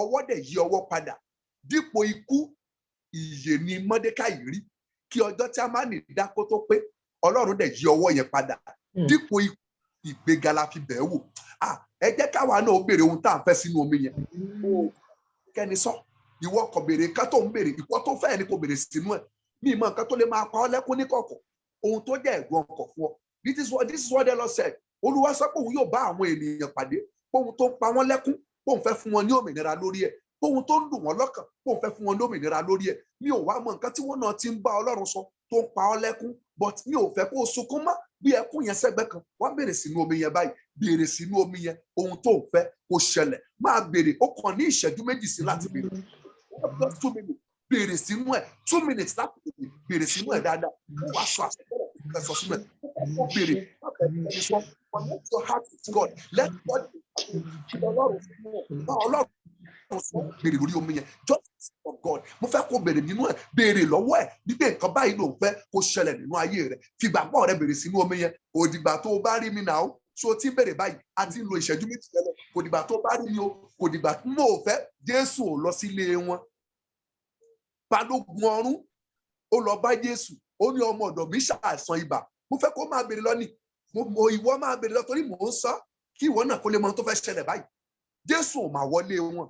ọwọ́ dẹ̀ yí ọwọ́ padà. Dípò ikú, ìyè ni Mọ́dékáì rí. Kí ọjọ́ tí Ámánì dá kó tó pé, Ọlọ́run dẹ̀ yí ọwọ́ yẹn padà. Dípò ikú, ìgbéga la fi bẹ̀ẹ́ wò. Ẹ jẹ́ káwa náà béèrè ohun tá à ń fẹ́ sínú omi yẹn. Kẹ́ni sọ, ìwọ kò béèrè nǹkan tó ń béèrè, ìwọ tó fẹ́ ni kò béèrè sínú ẹ̀. Mi mọ nǹkan tó lè máa pa ọ́ lẹ́kún ní kọ̀kọ̀. Ohun tó jẹ́ ẹ̀gbọ́n ọkọ̀ fún ọ. This is what the Lord said. Olúwa sọ pé òun yóò bá àwọn ènìyàn pàdé. Ohun tó ń pa wọ́n lẹ́kún, òun fẹ́ fún wọn ní òmìnira lórí ẹ̀. Ohun tó ń dùn wọ́n lọ́kàn, òun fẹ́ fún wọn ní òmìnira lórí ẹ̀. Mi ò wá mọ nǹkan tí wọ́n náà ti ń bá Ọlọ́run sọ tó ń pa ọ́ lẹ́kún, but mi ò fẹ́ kó o sunkún mọ́ bí ẹkún yẹn sẹ́gbẹ́ kan. Wá béèrè sínú omi yẹn báyìí. Béèrè sínú omi yẹn ohun tó ń fẹ́ kó ṣẹlẹ̀. Máa béèrè, ó kàn ní ìṣẹ́jú méjì sí láti béèrè. Just 2 minutes. Béèrè sínú ẹ̀ 2 minutes láti béèrè sínú ẹ̀ dáadáa. Wá sọ àṣẹ sọ sínú ẹ̀. Ó béèrè. Connect your heart with God. Let God Ọlọ́run béèrè lórí omi yẹn. Just for God. Mo fẹ́ kó béèrè nínú ẹ̀. Béèrè lọ́wọ́ ẹ̀. Nígbà nǹkan báyìí ló ń fẹ́ kó ṣẹlẹ̀ nínú ayé rẹ̀. Fìgbàgbọ́ rẹ̀ béèrè sínú omi yẹn. Òdìgbà tó o bá rí mi náà, so tí béèrè báyìí, a ti ń lo ìṣẹ́jú méjì tẹ́lẹ̀. Kò dìgbà tó o bá rí mi o. Kò dìgbà tí mo fẹ́. Jésù ò lọ sílé wọn. Balógun ọ̀run ó lọ bá Jésù. Ó ní ọmọ ọ̀dọ̀ mi ṣàìsàn ibà. Mo fẹ́ kó máa béèrè lọ ní. Ìwọ máa béèrè lọ torí mò ń sọ. kí ìwọ náà kó lè mọ tó fẹ́ ṣẹlẹ̀ báyìí. Jésù ò máa wọlé wọn.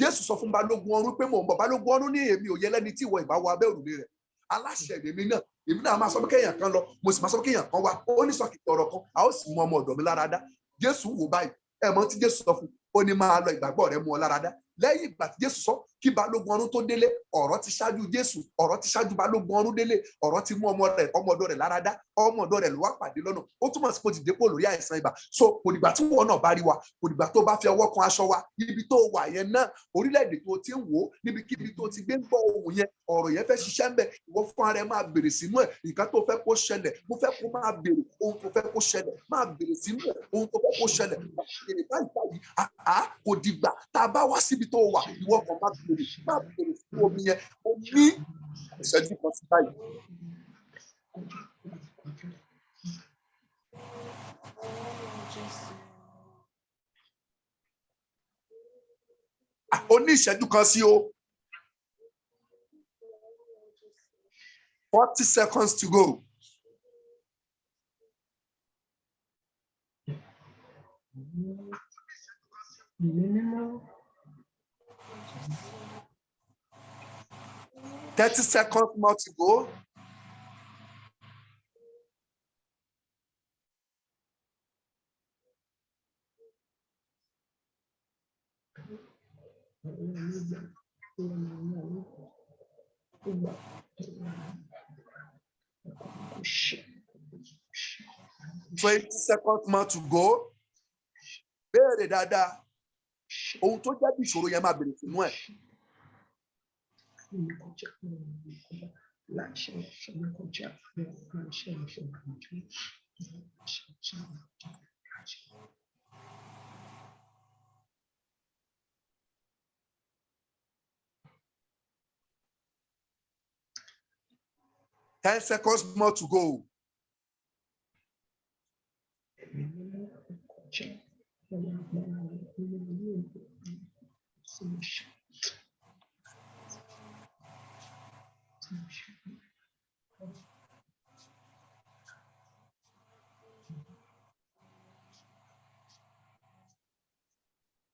Jésù sọ fún balógun ọ̀run pé mò ń bọ̀. Balógun ọ̀run ní èmi ò yẹ lẹ́ni tí ìwọ ìbá wọ abẹ́ òrùlé rẹ̀. Aláṣẹ èmi náà máa sọ pé kéèyàn kan lọ, mo sì máa sọ pé kéèyàn kan wá. Ó ní sọ kìkì ọ̀rọ̀ kan, a ó sì mú ọmọ ọ̀dọ̀ mi lára dá. Jésù wò báyìí, ẹ mọ̀ tí Jésù sọ fún, ó ní máa lọ, ìgbàgbọ́ rẹ mú ọ lára dá. Lẹ́yìn ìgbà tí Jésù sọ kí balógun ọ̀run tó délé, ọ̀rọ̀ ti ṣáájú Jésù, ọ̀rọ̀ ti ṣáájú balógun ọ̀run délé, ọ̀rọ̀ ti mú ọmọ ọ̀dọ̀ rẹ̀ lára dá, ọmọ ọ̀dọ̀ rẹ̀ ló wá pàdé lọ́nà. Ó túmọ̀ sí pé ó ti dépò lórí àìsàn ibà. So kò dìgbà tí wọn náà bá rí wa, kò dìgbà tó bá fi ọwọ́ kan aṣọ wa, ibi tó wà yẹn náà, orílẹ̀-èdè tó ti ń wò ó, níbikíbi tó ti gbé ń gbọ́ ohùn yẹn, ọ̀rọ̀ yẹn fẹ́ ṣiṣẹ́ ń bẹ̀, ìwọ fún ara ẹ máa bèrè sínú ẹ̀, nǹkan tó fẹ́ kó ṣẹlẹ̀, mo fẹ́ kó máa bèrè ohun tó fẹ́ kó ṣẹlẹ̀, máa bèrè sínú ẹ̀ ohun tó fẹ́ kó ṣẹlẹ̀, bèrè báyìí, kò dìgbà tá a bá wá síbi tó wà, ìwọ kan máa bèrè fún omi yẹn, omi ìṣẹ́jú kan sí báyìí. Ó ní ìṣẹ́jú kan sí o. 40 seconds to go. Minimum. 30 seconds more to go. $20 seconds more to go. Béèrè dáadáa. Ohun tó jẹ́ bí ìṣòro yẹn máa bèrè sínú ẹ̀. $10 seconds more to go.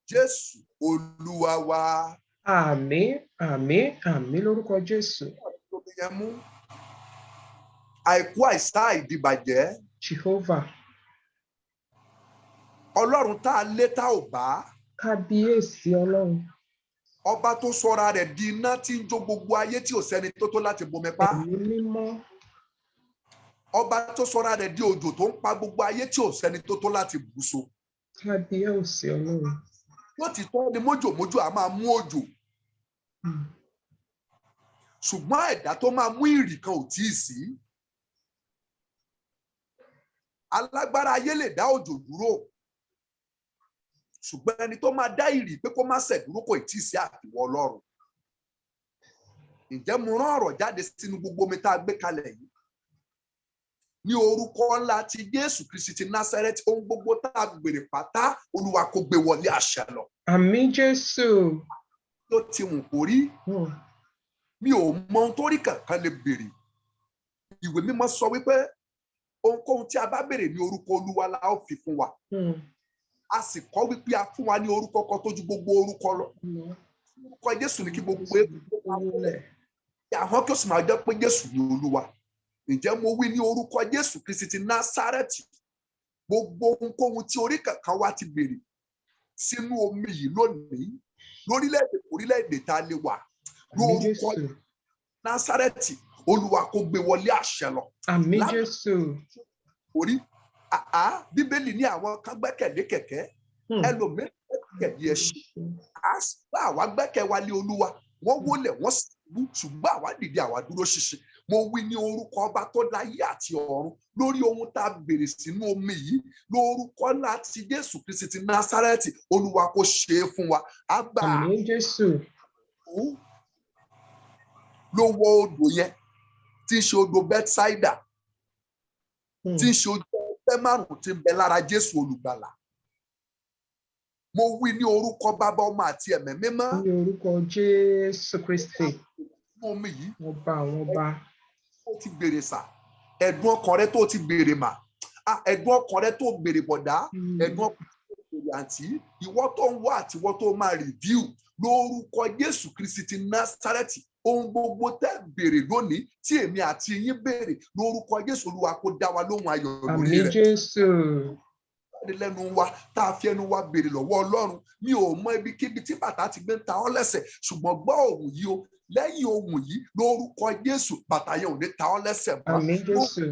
Jésù Olúwa wa. Àmín, àmín, àmín lórúkọ Jésù. Àìkú àìsá ìdìbàjẹ́. Jehovah. Ọlọ́run tá a lé tá ò bá. Kábíyèsí Ọlọ́run. Ọba tó sọra rẹ̀ di iná tí ń jó gbogbo ayé tí ò sẹ́ni tó tó láti bomi pa. Ẹ̀mí mímọ́. Ọba tó sọra rẹ̀ di òjò tó ń pa gbogbo ayé tí ò sẹ́ni tó tó láti bùṣọ. Kábíyèsí Ọlọ́run. Yóò ti tọ́ ni mójòmójò a máa mú òjò. Ṣùgbọ́n ẹ̀dá tó máa mú ìrì kan ò tíì sí. Alágbára ayé lè dá òjò dúró. Ṣùgbọ́n ẹni tó máa dá ìrì pé kó má ṣẹ̀ dúró kò tíì sí àfiwọ́ Ọlọ́run. Ǹjẹ́ mo rán ọ̀rọ̀ jáde sínú gbogbo omi tá a gbé kalẹ̀ yìí? Ní orúkọ ńlá ti Jésù Kristi ti Násárẹ́tì, ohun gbogbo tá a gbèrè pátá, Olúwa kó gbé wọlé àṣẹ lọ. Àmín Jésù. Tó ti wù kó rí. Mi ò mọ ohun tó rí kankan lè béèrè. Ìwé mímọ́ sọ wípé ohunkóhun tí a bá béèrè ní orúkọ Olúwa la ó fi fún wa. A sì kọ́ wípé a fún wa ní orúkọ kan tó ju gbogbo orúkọ lọ. Orúkọ Jésù ní kí gbogbo àwọn kí ó sì máa jẹ́ pé Jésù ní Olúwa. Ǹjẹ́ mo wí ní orúkọ Jésù Kristi ti Násárẹ́tì, gbogbo ohunkóhun tí orí kankan wá ti béèrè sínú omi yìí lónìí, lórílẹ̀-èdè tá a lè wà, lórúkọ Násárẹ́tì, Olúwa kó gbé wọlé àṣẹ lọ. Àmín Jésù. Orí Bíbélì ní àwọn kan gbẹ́kẹ̀lé kẹ̀kẹ́, ẹlòmíràn gbẹ́kẹ̀lé ẹṣin. Àwa gbẹ́kẹ̀ wa lé Olúwa, wọ́n wólẹ̀ wọ́n sì wú, ṣùgbọ́n àwa dìde àwa dúró ṣinṣin. Mo wí ní orúkọ ọba tó láyé àti ọ̀run lórí ohun tá a béèrè sínú omi yìí, lórúkọ ńlá ti Jésù Kristi ti Násárẹ́tì, Olúwa kó ṣe é fún wa. Àmín Jésù. Ló wọ odò yẹn tí ń ṣe odò Bẹ́tísáídà, tí ń ṣe ojú ọgbẹ́ márùn-ún tí ń bẹ lára Jésù olùgbàlà. Mo wí ní orúkọ Bàbá, Ọmọ àti Ẹ̀mí Mímọ́. Ní orúkọ Jésù Kristi. Omi yìí. Ọba àwọn ọba. Tó ti béèrè sà, ẹ̀dùn ọkàn rẹ tó ti béèrè mà, ẹ̀dùn ọkàn rẹ tó béèrè bọ̀dá, ẹ̀dùn ọkàn rẹ tó àǹtí ìwọ tó ń wá àti ìwọ tó máa review lórúkọ Jésù Kristi ti Násárẹ́tì ohun gbogbo tẹ́ béèrè lónìí tí èmi àti yín béèrè lórúkọ Jésù Olúwa kó dá wa lóhùn ayọ̀ lórí Àmín rẹ̀. Jésù. Lẹ́nu wa tá a fi ẹnu wa béèrè lọ́wọ́ Ọlọ́run mi ò mọ ibikíbi tí bàtà ti gbé ń ta ọ́ lẹ́sẹ̀ ṣùgbọ́n gbọ́ ohùn yìí o lẹ́yìn ohùn yìí lórúkọ Jésù bàtà yẹn ò ní ta ọ́ lẹ́sẹ̀ mọ́. Àmín Jésù.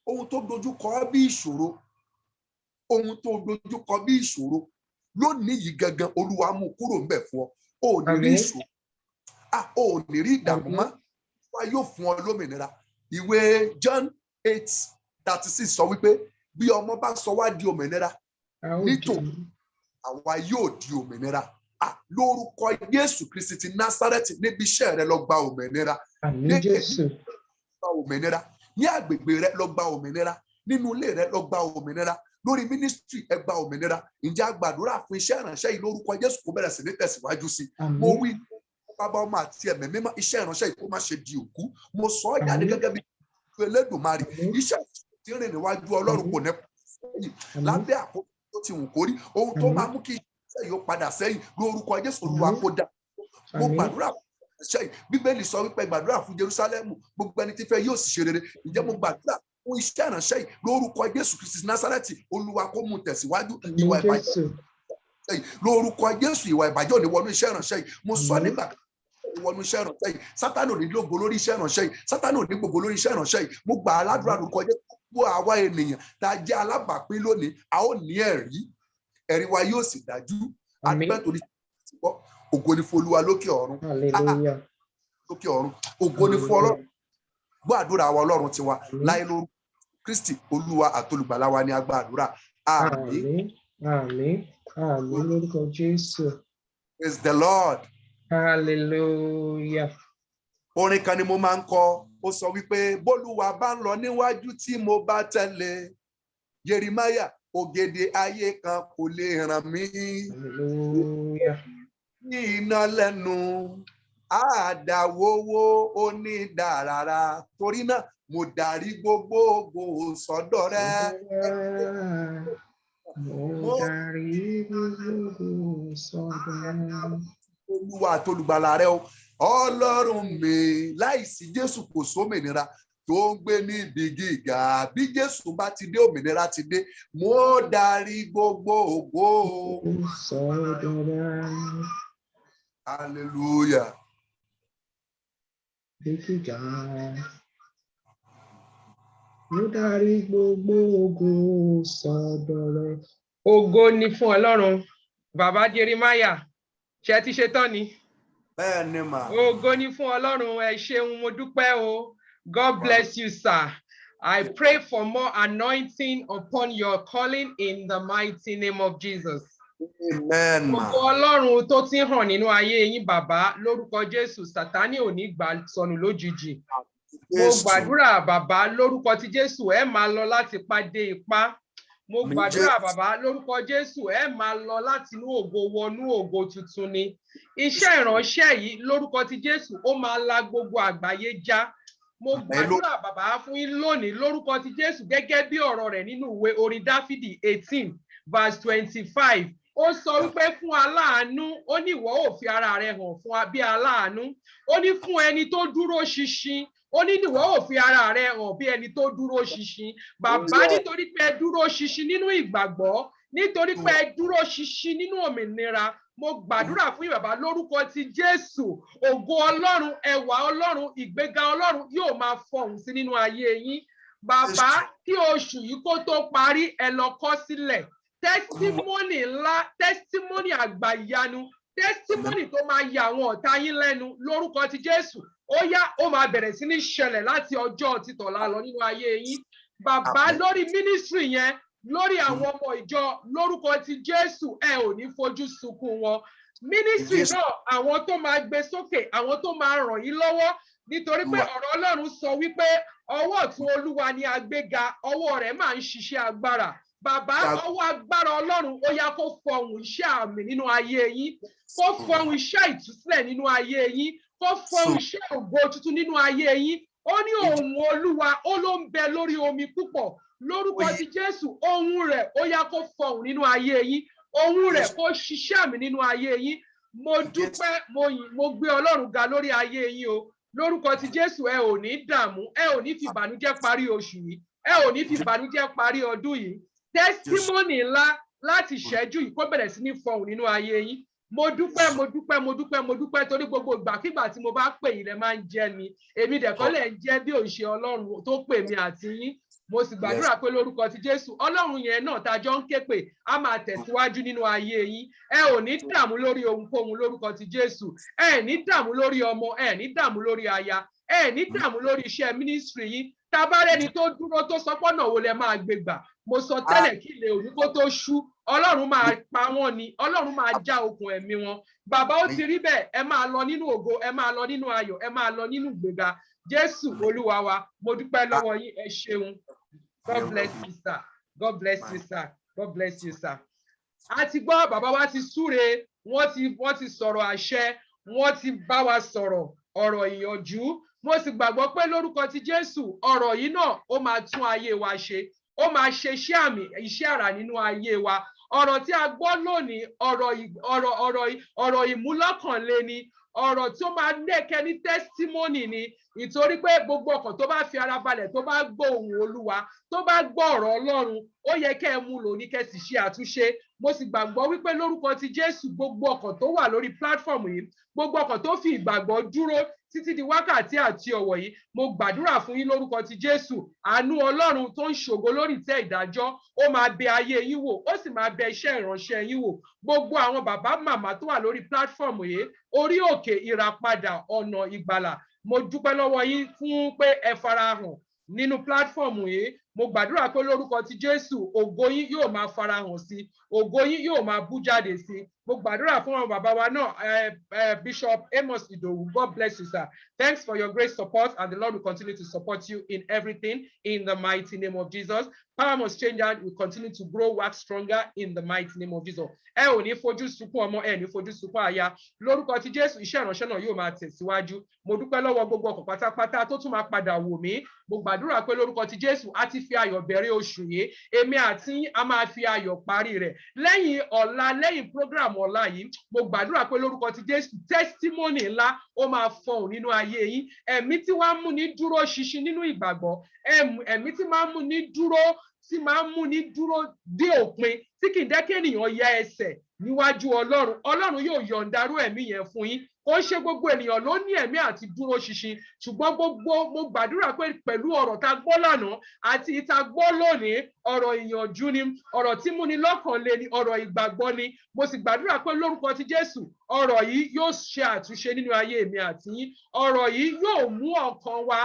Ohun tó dojú kọ bí ìṣòro ohun tó dojú kọ bí ìṣòro lónìí yìí gangan Olúwa mú kúrò ńbẹ̀ fún ọ ò ní rí ìṣòro ò ní rí ìdààmú mọ́ wá yóò fún ọ lómìnira. Ìwé John 8:36 sọ wípé bí ọmọ bá sọ wá di òmìnira nítorí àwa yóò di òmìnira lórúkọ Jésù Kristi ti Násárẹ́tì níbi iṣẹ́ rẹ lọ gba òmìnira. Àmín Jésù. Gba òmìnira ní agbègbè rẹ lọ gba òmìnira nínú ilé rẹ lọ gba òmìnira lórí mínísítírì ẹ gba òmìnira. Ǹjẹ́ a gbàdúrà fún iṣẹ́ ìránṣẹ́ yìí lórúkọ Jésù kó bẹ̀rẹ̀ sí ní tẹ̀síwájú sí i. Mo wí bàbá ọmọ àti ẹ̀mí mímọ́ iṣẹ́ ìránṣẹ́ yìí kó má ṣe di òkú. Mo sọ ọ́ jáde gẹ́gẹ́ bí Elédùmarè iṣẹ́ tí ń rìn níwájú Ọlọ́run kò ní sẹ́yìn lábẹ́ àkókò tó ti wù kórí ohun tó máa mú kí iṣẹ́ yìí ó padà sẹ́yìn lórúkọ Jésù Olúwa kó dá. Mo gbàdúrà fún iṣẹ́ yìí Bíbélì sọ wípé gbàdúrà fún Jerúsálẹ́mù gbogbo ẹni tí fẹ́ yóò sì ṣe rere. Ǹjẹ́ mo gbàdúrà fún iṣẹ́ ìránṣẹ́ yìí lórúkọ Jésù Kristi Násárẹ́tì Olúwa kó mú tẹ̀síwájú ìwà ìbàjẹ́ lórúkọ Jésù ìwà ìbàjẹ́ ò ní wọnú iṣẹ́ ìránṣẹ́ yìí. Mo sọ nígbà wọnú iṣẹ́ ìránṣẹ́ yìí Sátánì ò ní lógo lórí iṣẹ́ ìránṣẹ́ yìí Sátánì ò ní gbogbo lórí iṣẹ́ ìránṣẹ́ yìí. Mo gbà á ládùúrà lórúkọ Jésù gbogbo àwa ènìyàn tá a jẹ́ alábàápín lónìí a ó ní ẹ̀rí wa yóò sì dájú. Adúpẹ́ torí ògo ni fún Olúwa lókè ọ̀run lókè ọ̀run ògo ni fún Ọlọ́run. Gbọ́ àdúrà wa Ọlọ́run tiwa láyé lórúkọ Kristi Olúwa àtolùgbàlà wa ni a gba àdúrà. Àmín. Àmín. Àmín lórúkọ Jésù. Praise the Lord. Hallelujah. Orin kan ni mo máa ń kọ ó sọ wípé bólúwa bá ń lọ níwájú tí mo bá tẹ̀lé Jeremáyà ògèdè ayé kan kò lè ràn mí. Hallelujah. Ní iná lẹ́nu àdáwówó onídàrára torí náà mo darí gbogbo ògo sọ́dọ̀ rẹ. Mo darí gbogbo ògo sọ́dọ̀ rẹ. Olúwa àtolùgbàlà rẹ o Ọlọ́run mi láìsí Jésù kò sómìnira tó ń gbé ní ibi gíga bí Jésù bá ti dé òmìnira ti dé mo darí gbogbo ògo sọ́dọ̀ rẹ. Hallelujah. Gíga. Mo darí gbogbo ògo sọ́dọ̀ rẹ. Ògo ni fún Ọlọ́run. Bàbá Jeremáyà, ṣé ti ṣe tán ni? Bẹ́ẹ̀ ni mà. Ògo ni fún Ọlọ́run, ẹ ṣeun, mo dúpẹ́ o. God bless you, sir. I pray for more anointing upon your calling in the mighty name of Jesus. Amen, ma. Ògo Ọlọ́run tó ti hàn nínú ayé yín bàbá lórúkọ Jésù, Sátánì ò ní gbà sọnù lójijì. Mo gbàdúrà bàbá lórúkọ ti Jésù ẹ máa lọ láti ipá dé ipá. Mo gbàdúrà bàbá lórúkọ Jésù ẹ máa lọ láti inú ògo wọnú ògo tuntun ni. Iṣẹ́ ìránṣẹ́ yìí lórúkọ ti Jésù ó máa la gbogbo àgbáyé já. Mo gbàdúrà bàbá fún yín lónìí lórúkọ ti Jésù gẹ́gẹ́ bí ọ̀rọ̀ rẹ̀ nínú ìwé orin Dáfídì 18 verse 25. Ó sọ wípé fún aláàánú, ó ní ìwọ ò fi ara rẹ hàn fún bí aláàánú. Ó ní fún ẹni tó dúró ṣinṣin. Ó ní ìwọ ò fi ara rẹ hàn bí ẹni tó dúró ṣinṣin. Bàbá nítorí pé ẹ dúró ṣinṣin nínú ìgbàgbọ́, nítorí pé ẹ dúró ṣinṣin nínú òmìnira. Mo gbàdúrà fún yín bàbá lórúkọ ti Jésù. Ògo Ọlọ́run, ẹwà Ọlọ́run, ìgbéga Ọlọ́run yóò máa fọhùn sí nínú ayé yín. Bàbá kí oṣù yìí kó tó parí ẹ lọ kọ sílẹ̀. Testimony ńlá, testimony àgbàyanu, testimony tó máa yà àwọn ọ̀tá yín lẹ́nu lórúkọ ti Jésù. Ó yá, ó máa bẹ̀rẹ̀ sí ní ṣẹlẹ̀ láti ọjọ́ títọ̀la lọ nínú ayé yín. Bàbá lórí ministry yẹn, lórí àwọn ọmọ ìjọ lórúkọ ti Jésù ẹ ò ní fojú sunkún wọn. Ministry náà àwọn tó máa gbé sókè, àwọn tó máa ràn yín lọ́wọ́ nítorí pé ọ̀rọ̀ Ọlọ́run sọ wípé ọwọ́ ọ̀tún Olúwa ni àgbéga, ọwọ́ rẹ̀ máa ń ṣiṣẹ́ agbára. Bàbá ọwọ́ agbára Ọlọ́run ó yá kó fọhùn iṣẹ́ àmì nínú ayé yín, kó fọhùn iṣẹ́ ìtúsílẹ̀ nínú ayé yín, kó fọhùn iṣẹ́ ògo tuntun nínú ayé yín. Ó ní ohùn Olúwa ó ló ń bẹ lórí omi púpọ̀. Lórúkọ ti Jésù ohùn rẹ̀ ó yá kó fọhùn nínú ayé yín. ohun rẹ̀ kó ṣiṣẹ́ àmì nínú ayé yín. Mo dúpẹ́, mo gbé Ọlọ́run ga lórí ayé yín o. Lórúkọ ti Jésù, ẹ ò ní dààmú, ẹ ò ní fi ìbànújẹ́ parí oṣù yìí, ẹ ò ní fi ìbànújẹ́ parí ọdún yìí. Testimony ńlá láti ṣẹ́jú yìí kó bẹ̀rẹ̀ sí ní fọhùn nínú ayé yín. Mo dúpẹ́ torí gbogbo ìgbàkígbà tí mo bá pè yín lẹ máa ń jẹ́ mi. Èmi dẹ̀kọ́ lẹ̀ ń jẹ́ bí òṣè Ọlọ́run tó pè mí àti yín. Mo sì gbàdúrà pé lórúkọ ti Jésù, Ọlọ́run yẹn náà tá jọ ń ké pè á máa tẹ̀síwájú nínú ayé yín. Ẹ ò ní dààmú lórí ohunkóhun lórúkọ ti Jésù. Ẹ ní dààmú lórí ọmọ, ẹ ní dààmú lórí aya, ẹ ní dààmú lórí iṣẹ́ ministry yín. Tá bá rẹ́ni tó dúró tó sọ pọ́nà wo lẹ máa gbé gbà. Mo sọ tẹ́lẹ̀ kí ilé òní kó tó ṣú, Ọlọ́run máa pa wọ́n ni, Ọlọ́run máa já okùn ẹ̀mí wọn. Bàbá ó ti rí bẹ́ẹ̀, ẹ máa lọ nínú ògo, ẹ máa lọ nínú ayọ̀, ẹ máa lọ nínú ìgbéga. Jésù Olúwa wa, mo dúpẹ́ lọ́wọ́ yín, ẹ ṣeun. God bless you, sir. God bless you, sir. God bless you, sir. A ti gbọ́ bàbá wa ti súre, wọ́n ti sọ̀rọ̀ àṣẹ, wọ́n ti bá wa sọ̀rọ̀ ọ̀rọ̀ ìyànjú. Mo sì gbàgbọ́ pé lórúkọ ti Jésù, ọ̀rọ̀ yìí náà ó máa tún ayé wa ṣe. Ó máa ṣe iṣẹ́ àmì, iṣẹ́ àrà nínú ayé wa. Ọ̀rọ̀ tí a gbọ́ lónìí, ọ̀rọ̀ ìmúlọ́kànlé ni, ọ̀rọ̀ tí ó máa lékè ní testimony ni. Ìtorí pé gbogbo ọkàn tó bá fi ara balẹ̀, tó bá gbọ́ ohùn Olúwa, tó bá gbọ́ ọ̀rọ̀ Ọlọ́run, ó yẹ kẹ́ ẹ mú lò ní kẹ́ sì ṣe àtúnṣe. Mo sì gbàgbọ́ wípé lórúkọ ti Jésù, gbogbo ọkàn tó wà lórí platform yìí, gbogbo ọkàn tó fi ìgbàgbọ́ dúró títí di wákàtí àti ọ̀wọ̀ yìí, mo gbàdúrà fún yín lórúkọ ti Jésù. Àánú Ọlọ́run tó ń ṣògo lórí ìtẹ́ ìdájọ́, ó máa bẹ ayé yín wò, ó sì máa bẹ iṣẹ́ ìránṣẹ́ yín wò. Gbogbo àwọn bàbá màmá tó wà lórí platform yìí, orí òkè ìràpadà ọ̀nà ìgbàlà, mo dúpẹ́ lọ́wọ́ yín fún pé ẹ farahàn nínú platform yìí. Mo gbàdúrà pé lórúkọ ti Jésù, ògo yín yóò máa farahàn sí, ògo yín yóò máa bú jáde sí. Mo gbàdúrà fún àwọn bàbá wa náà, Bishop Amos Idowu. God bless you, sir. Thanks for your great support, and the Lord will continue to support you in everything in the mighty name of Jesus. Power Must Change and will continue to grow, work stronger in the mighty name of Jesus. Ẹ ò ní fojú sunkún ọmọ, ẹ ní fojú sunkún aya. Lórúkọ ti Jésù, iṣẹ́ ìránṣẹ́ náà yóò máa tẹ̀síwájú. Mo dúpẹ́ lọ́wọ́ gbogbo ọkàn pátápátá tó tún máa padà wò mí. Mo gbàdúrà pé lórúkọ ti Jésù, a ti fi ayọ̀ bẹ̀rẹ̀ oṣù yìí. Èmi àti a máa fi ayọ̀ parí rẹ̀. Lẹ́yìn ọ̀la, lẹ́yìn program ọ̀la yìí, mo gbàdúrà pé lórúkọ ti Jésù, testimony ńlá ó máa fọhùn nínú ayé yín. Ẹ̀mí tí wàá mú ní dúró ṣinṣin nínú ìgbàgbọ́, ẹ̀mí tí máa mú ní dúró dé òpin, tí kì í jẹ́ kí ènìyàn ya ẹsẹ̀ níwájú Ọlọ́run. Ọlọ́run yóò yọ̀ǹdarú ẹ̀mí yẹn fún yín. Kò ṣe gbogbo ènìyàn ló ní ẹ̀mí àti dúró ṣinṣin, ṣùgbọ́n mo gbàdúrà pé pẹ̀lú ọ̀rọ̀ tá gbọ́ lánàá àti ìta gbọ́ lónìí, ọ̀rọ̀ ìyànjú ni, ọ̀rọ̀ tí múni lọ́kàn le ni, ọ̀rọ̀ ìgbàgbọ́ ni. Mo sì gbàdúrà pé lórúkọ ti Jésù, ọ̀rọ̀ yìí yóò ṣe àtúnṣe nínú ayé mi àti yín. Ọ̀rọ̀ yìí yóò mú ọkàn wa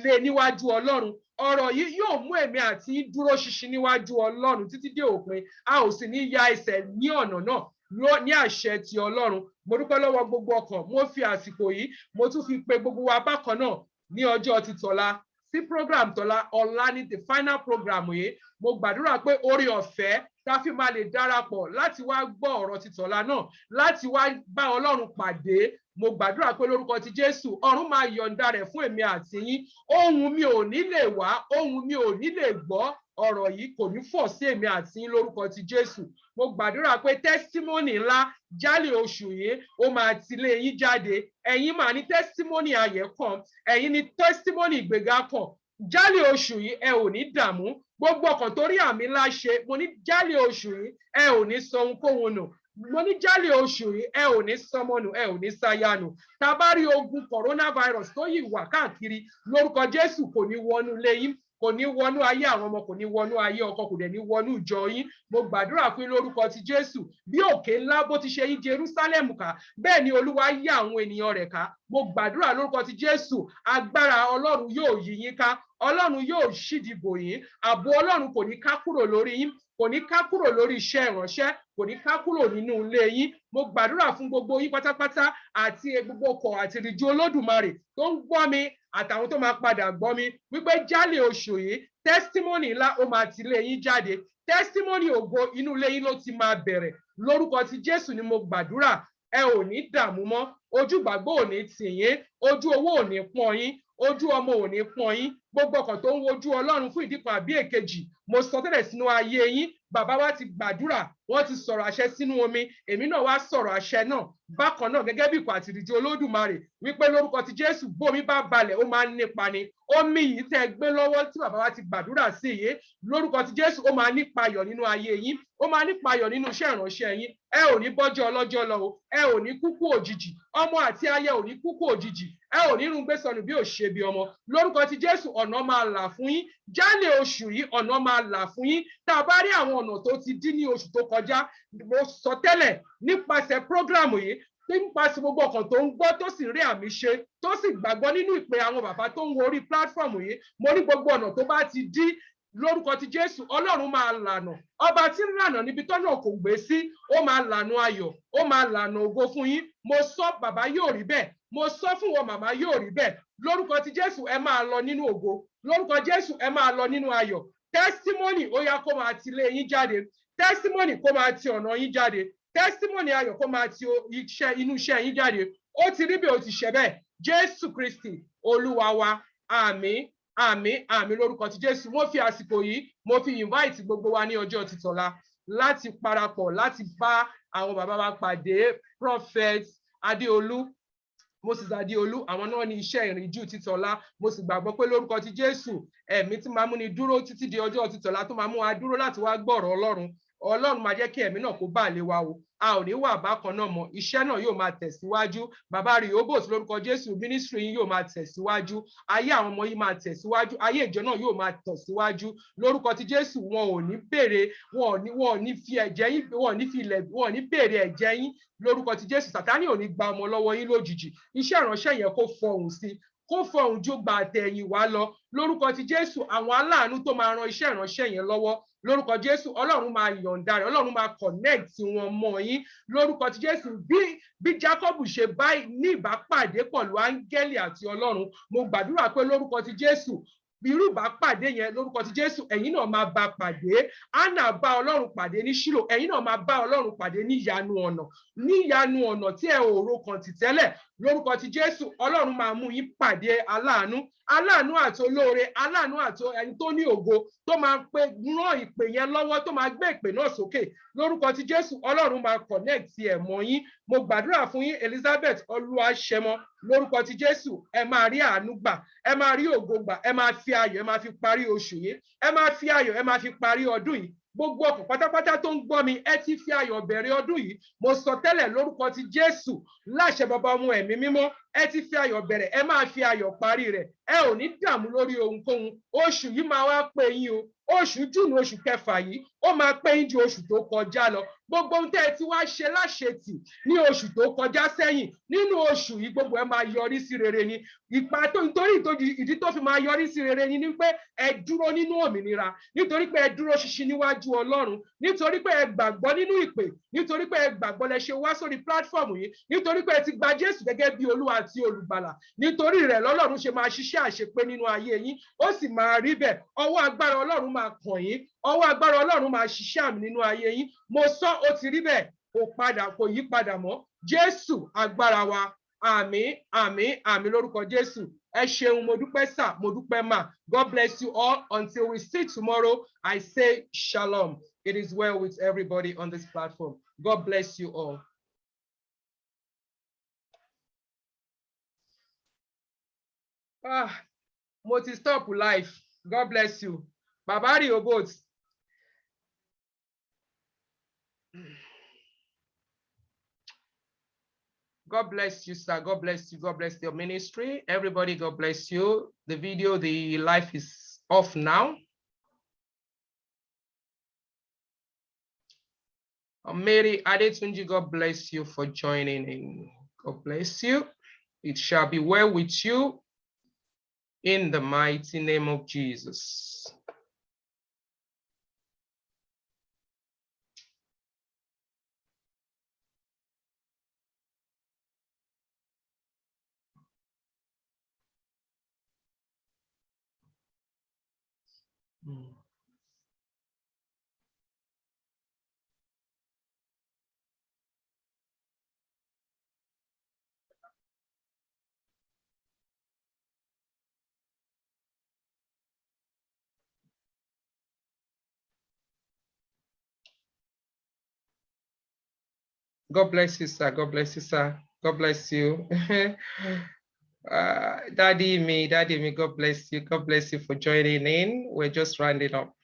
le níwájú Ọlọ́run. Ọ̀rọ̀ yìí yóò mú èmi àti yín dúró ṣinṣin níwájú Ọlọ́run títí dé òpin. A ò sì ní ya ẹsẹ̀ ní ọ̀nà náà ní àṣẹ ti Ọlọ́run. Mo dúpẹ́ lọ́wọ́ gbogbo ọkàn. Mo fi àsìkò yìí, mo tún fi pe gbogbo wa bákan náà ní ọjọ́ ti tọ̀la sí program tọ̀la. Ọ̀la ní the final program yìí. Mo gbàdúrà pé oore ọ̀fẹ́ tá fi máa lè darapọ̀ láti wá gbọ́ ọ̀rọ̀ ti tọ̀la náà, láti wá bá Ọlọ́run pàdé. Mo gbàdúrà pé lórúkọ ti Jésù, ọ̀run máa yọ̀ǹda rẹ̀ fún èmi àti yín. Ohùn mi ò ní lè wá, ohùn mi ò ní lè gbọ́. Ọ̀rọ̀ yìí kò ní fọ̀ sí èmi àti yín lórúkọ ti Jésù. Mo gbàdúrà pé testimony ńlá jálè oṣù yìí ó máa tilé yín jáde. Ẹ̀yin máa ní testimony ayẹ̀ kan, ẹ̀yin ní testimony ìgbéga kan. Jálè oṣù yìí ẹ ò ní dààmú. Gbogbo ọkàn tó rí àmì ńlá ṣe, mo ní jálè oṣù yìí ẹ ò ní sọ ohunkóhun nù. Mo ní jálè oṣù yìí ẹ ò ní sọmọnù, ẹ ò ní sáyánù. Tá a bá rí ogun coronavirus tó yìí wà káàkiri, lórúkọ Jésù kò ní wọnú ilé yín, kò ní wọnú ayé àwọn ọmọ, kò ní wọnú ayé ọkọ, kò dẹ̀ ní wọnú ìjọ yín. Mo gbàdúrà pé lórúkọ ti Jésù, bí òkè ńlá bó ti ṣe yí Jerusalem ká, bẹ́ẹ̀ ni Olúwa yí àwọn ènìyàn rẹ̀ ká. Mo gbàdúrà lórúkọ ti Jésù, agbára Ọlọ́run yóò yí yín ká, Ọlọ́run yóò ṣídìbò yín, ààbò Ọlọ́run kò ní ká kúrò lórí yín, kò ní ká kúrò lórí iṣẹ́ ìránṣẹ́, kò ní ká kúrò nínú ilé yín. Mo gbàdúrà fún gbogbo yín pátápátá àti gbogbo ọkọ̀ àti ìrìnjú Olódùmarè tó ń gbọ́ mi àtàwọn tó máa padà gbọ́ mi, wípé jálè oṣù yìí testimony ńlá ó máa tilé yín jáde. Testimony ògo inú ilé yín ló ti máa bẹ̀rẹ̀. Lórúkọ ti Jésù ni mo gbàdúrà. Ẹ ò ní dààmú mọ́, ojú ìgbàgbọ́ ò ní tì yín, ojú owó ò ní pọ́n yín, ojú ọmọ ò ní pọ́n yín. gbogbo ọkàn tó ń wojú Ọlọ́run fún ìdí kan àbí èkejì mo sọ tẹ́lẹ̀ sínú ayé yín bàbá wa ti gbàdúrà wọ́n ti sọ̀rọ̀ àṣẹ sínú omi èmi náà wá sọ̀rọ̀ àṣẹ náà bákan náà gẹ́gẹ́ bí ikọ̀ àtìrìjì Olódùmarè wípé lórúkọ ti Jésù bómi bá balẹ̀ ó máa ń nípa ni omi yìí tẹ́ gbé lọ́wọ́ tí bàbá wa ti gbàdúrà sí yìí lórúkọ ti Jésù ó máa nípa ayọ̀ nínú ayé yín ó máa nípa ayọ̀ nínú iṣẹ́ ìránṣẹ́ yín ẹ ò ní bọ́jọ́ ọlọ́jọ́ lọ o ẹ ò ní kúkú òjijì ọmọ àti aya ò ní kúkú òjijì ẹ ò ní rúgbé sọnù bí ò ṣe bí ọmọ lórúkọ ti Jésù ọ̀nà máa là fún yín jálè oṣù yìí ọ̀nà máa là fún yín tá a bá rí àwọn ọ̀nà tó ti dí ní oṣù tó kọjá mo sọ tẹ́lẹ̀ nípasẹ̀ prógráàmù yìí nípasẹ̀ gbogbo ọkàn tó ń gbọ́ tó sì rí àmì ṣe tó sì gbàgbọ́ nínú ìpè àwọn bàbá tó ń wo orí pílátífọ̀mù yìí mo ní gbogbo ọ̀nà tó bá ti dí lórúkọ ti Jésù Ọlọ́run máa lànà ọba tí ń lànà níbi tọ́nà kò gbé sí ó máa lànà ayọ̀ ó máa lànà ògo fún yín mo sọ bàbá yóò rí bẹ́ẹ̀ mo sọ fún wọn màmá yóò rí bẹ́ẹ̀ lórúkọ ti Jésù ẹ máa lọ nínú ògo lórúkọ Jésù ẹ máa lọ nínú ayọ̀ testimony ó yá kó máa ti ilé yín jáde testimony kó máa ti ọ̀nà yín jáde testimony ayọ̀ kó máa ti inú iṣẹ́ yín jáde ó ti rí bí ó ti ṣe bẹ́ẹ̀ Jésù Kristi Olúwa wa àmín àmín àmín lórúkọ ti Jésù mo fi àsìkò yìí mo fi invite gbogbo wa ní ọjọ́ títọ́lá láti parapọ̀ láti bá àwọn bàbá wa pàdé Prophet Adéolú Moses Adéolú àwọn náà ní iṣẹ́ ìrìnjú títọ́lá mo sì gbàgbọ́ pé lórúkọ ti Jésù ẹ̀mí tí máa mú ni dúró títí di ọjọ́ títọ́lá tó máa mú wa dúró láti wá gbọ́rọ̀ Ọlọ́run máa jẹ́ kí ẹ̀mí náà kó bà lé wa o a ò ní wà bákan náà mọ́ iṣẹ́ náà yóò máa tẹ̀síwájú bàbá Rìhóbòt lórúkọ Jésù mínísítírì yín yóò máa tẹ̀síwájú ayé àwọn ọmọ yín máa tẹ̀síwájú ayé ìjọ náà yóò máa tẹ̀síwájú lórúkọ ti Jésù wọn ò ní béèrè wọn ò ní fi ẹ̀jẹ̀ yín wọn ò ní fi ilẹ̀ wọn ò ní béèrè ẹ̀jẹ̀ yín lórúkọ ti Jésù Sátánì ò ní gba ọmọ lọ́wọ́ yín lójijì iṣẹ́ ìránṣẹ́ yẹn kó fọhùn sí kó fọhùn jó gba àtẹ̀yìn wá lọ lórúkọ ti Jésù àwọn aláàánú tó máa ran iṣẹ́ ìránṣẹ́ yẹn lọ́wọ́ lórúkọ Jésù Ọlọ́run máa yọ̀ǹda rẹ̀ Ọlọ́run máa connect wọn mọ́ yín lórúkọ ti Jésù bí Jacob ṣe bá ní ìbápàdé pẹ̀lú áńgẹ́lì àti Ọlọ́run mo gbàdúrà pé lórúkọ ti Jésù irú ìbápàdé yẹn lórúkọ ti Jésù ẹ̀yin náà máa bá pàdé Hánà bá Ọlọ́run pàdé ní Ṣílò ẹ̀yin náà máa bá Ọlọ́run pàdé ní ìyanu ọ̀nà tí ẹ ò ro kàn tì tẹ́lẹ̀ lórúkọ ti Jésù Ọlọ́run máa mú yín pàdé aláàánú àti olóore aláàánú àti ẹni tó ní ògo tó máa rán ìpè yẹn lọ́wọ́ tó máa gbé ìpè náà sókè lórúkọ ti Jésù Ọlọ́run máa connect ẹ̀ mọ́ yín mo gbàdúrà fún yín Elizabeth Olúwaṣẹmọ lórúkọ ti Jésù ẹ máa rí àánú gbà ẹ máa rí ògo gbà ẹ máa fi ayọ̀ ẹ máa fi parí oṣù yìí ẹ máa fi ayọ̀ ẹ máa fi parí ọdún yìí gbogbo ọkàn pátápátá tó ń gbọ́ mi ẹ ti fi ayọ̀ bẹ̀rẹ̀ ọdún yìí mo sọ tẹ́lẹ̀ lórúkọ ti Jésù láṣẹ bàbá ọmọ ẹ̀mí mímọ́ ẹ ti fi ayọ̀ bẹ̀rẹ̀ ẹ máa fi ayọ̀ parí rẹ̀ ẹ ò ní dààmú lórí ohunkóhun oṣù yìí máa wá pé yín o oṣù Júùnù oṣù kẹfà yìí ó máa pé yín ju oṣù tó kọjá lọ gbogbo ohun tẹ́ ẹ ti wá ṣe láṣetì ní oṣù tó kọjá sẹ́yìn nínú oṣù yìí gbogbo ẹ máa yọrí sí rere ni ipa tó nítorí ìdí tó fi máa yọrí sí rere ni pé ẹ dúró nínú òmìnira nítorí pé ẹ dúró ṣinṣin níwájú Ọlọ́run nítorí pé ẹ gbàgbọ́ nínú ìpè nítorí pé ẹ gbàgbọ́ lẹ ṣe wá sórí pílátífọ̀mù yìí nítorí pé ẹ ti gba Jésù gẹ́gẹ́ bí Olúwa àti Olùgbàlà nítorí rẹ̀ lọ́lọ́run ṣe máa ṣiṣẹ́ àṣepé nínú ayé yín ó sì máa rí bẹ́ẹ̀ ọwọ́ agbára Ọlọ́run máa kàn yín ọwọ́ agbára Ọlọ́run máa ṣiṣẹ́ àmì nínú ayé yín mo sọ ó ti rí bẹ́ẹ̀ kò yí padà mọ́ Jésù agbára wa àmín àmín àmín lórúkọ Jésù ẹ ṣeun mo dúpẹ́ sà mo dúpẹ́ mà God bless you all until we see tomorrow I say shalom it is well with everybody on this platform God bless you all. Mo ti stop live. God bless you. Baba Rìhóbòt. God bless you, sir. God bless you. God bless your ministry. Everybody, God bless you. The video, the live is off now. Mary Adetunji, God bless you for joining in. God bless you. It shall be well with you in the mighty name of Jesus. God bless you, sir. God bless you, sir. God bless you. Daddy me, God bless you. God bless you for joining in. We're just rounding up.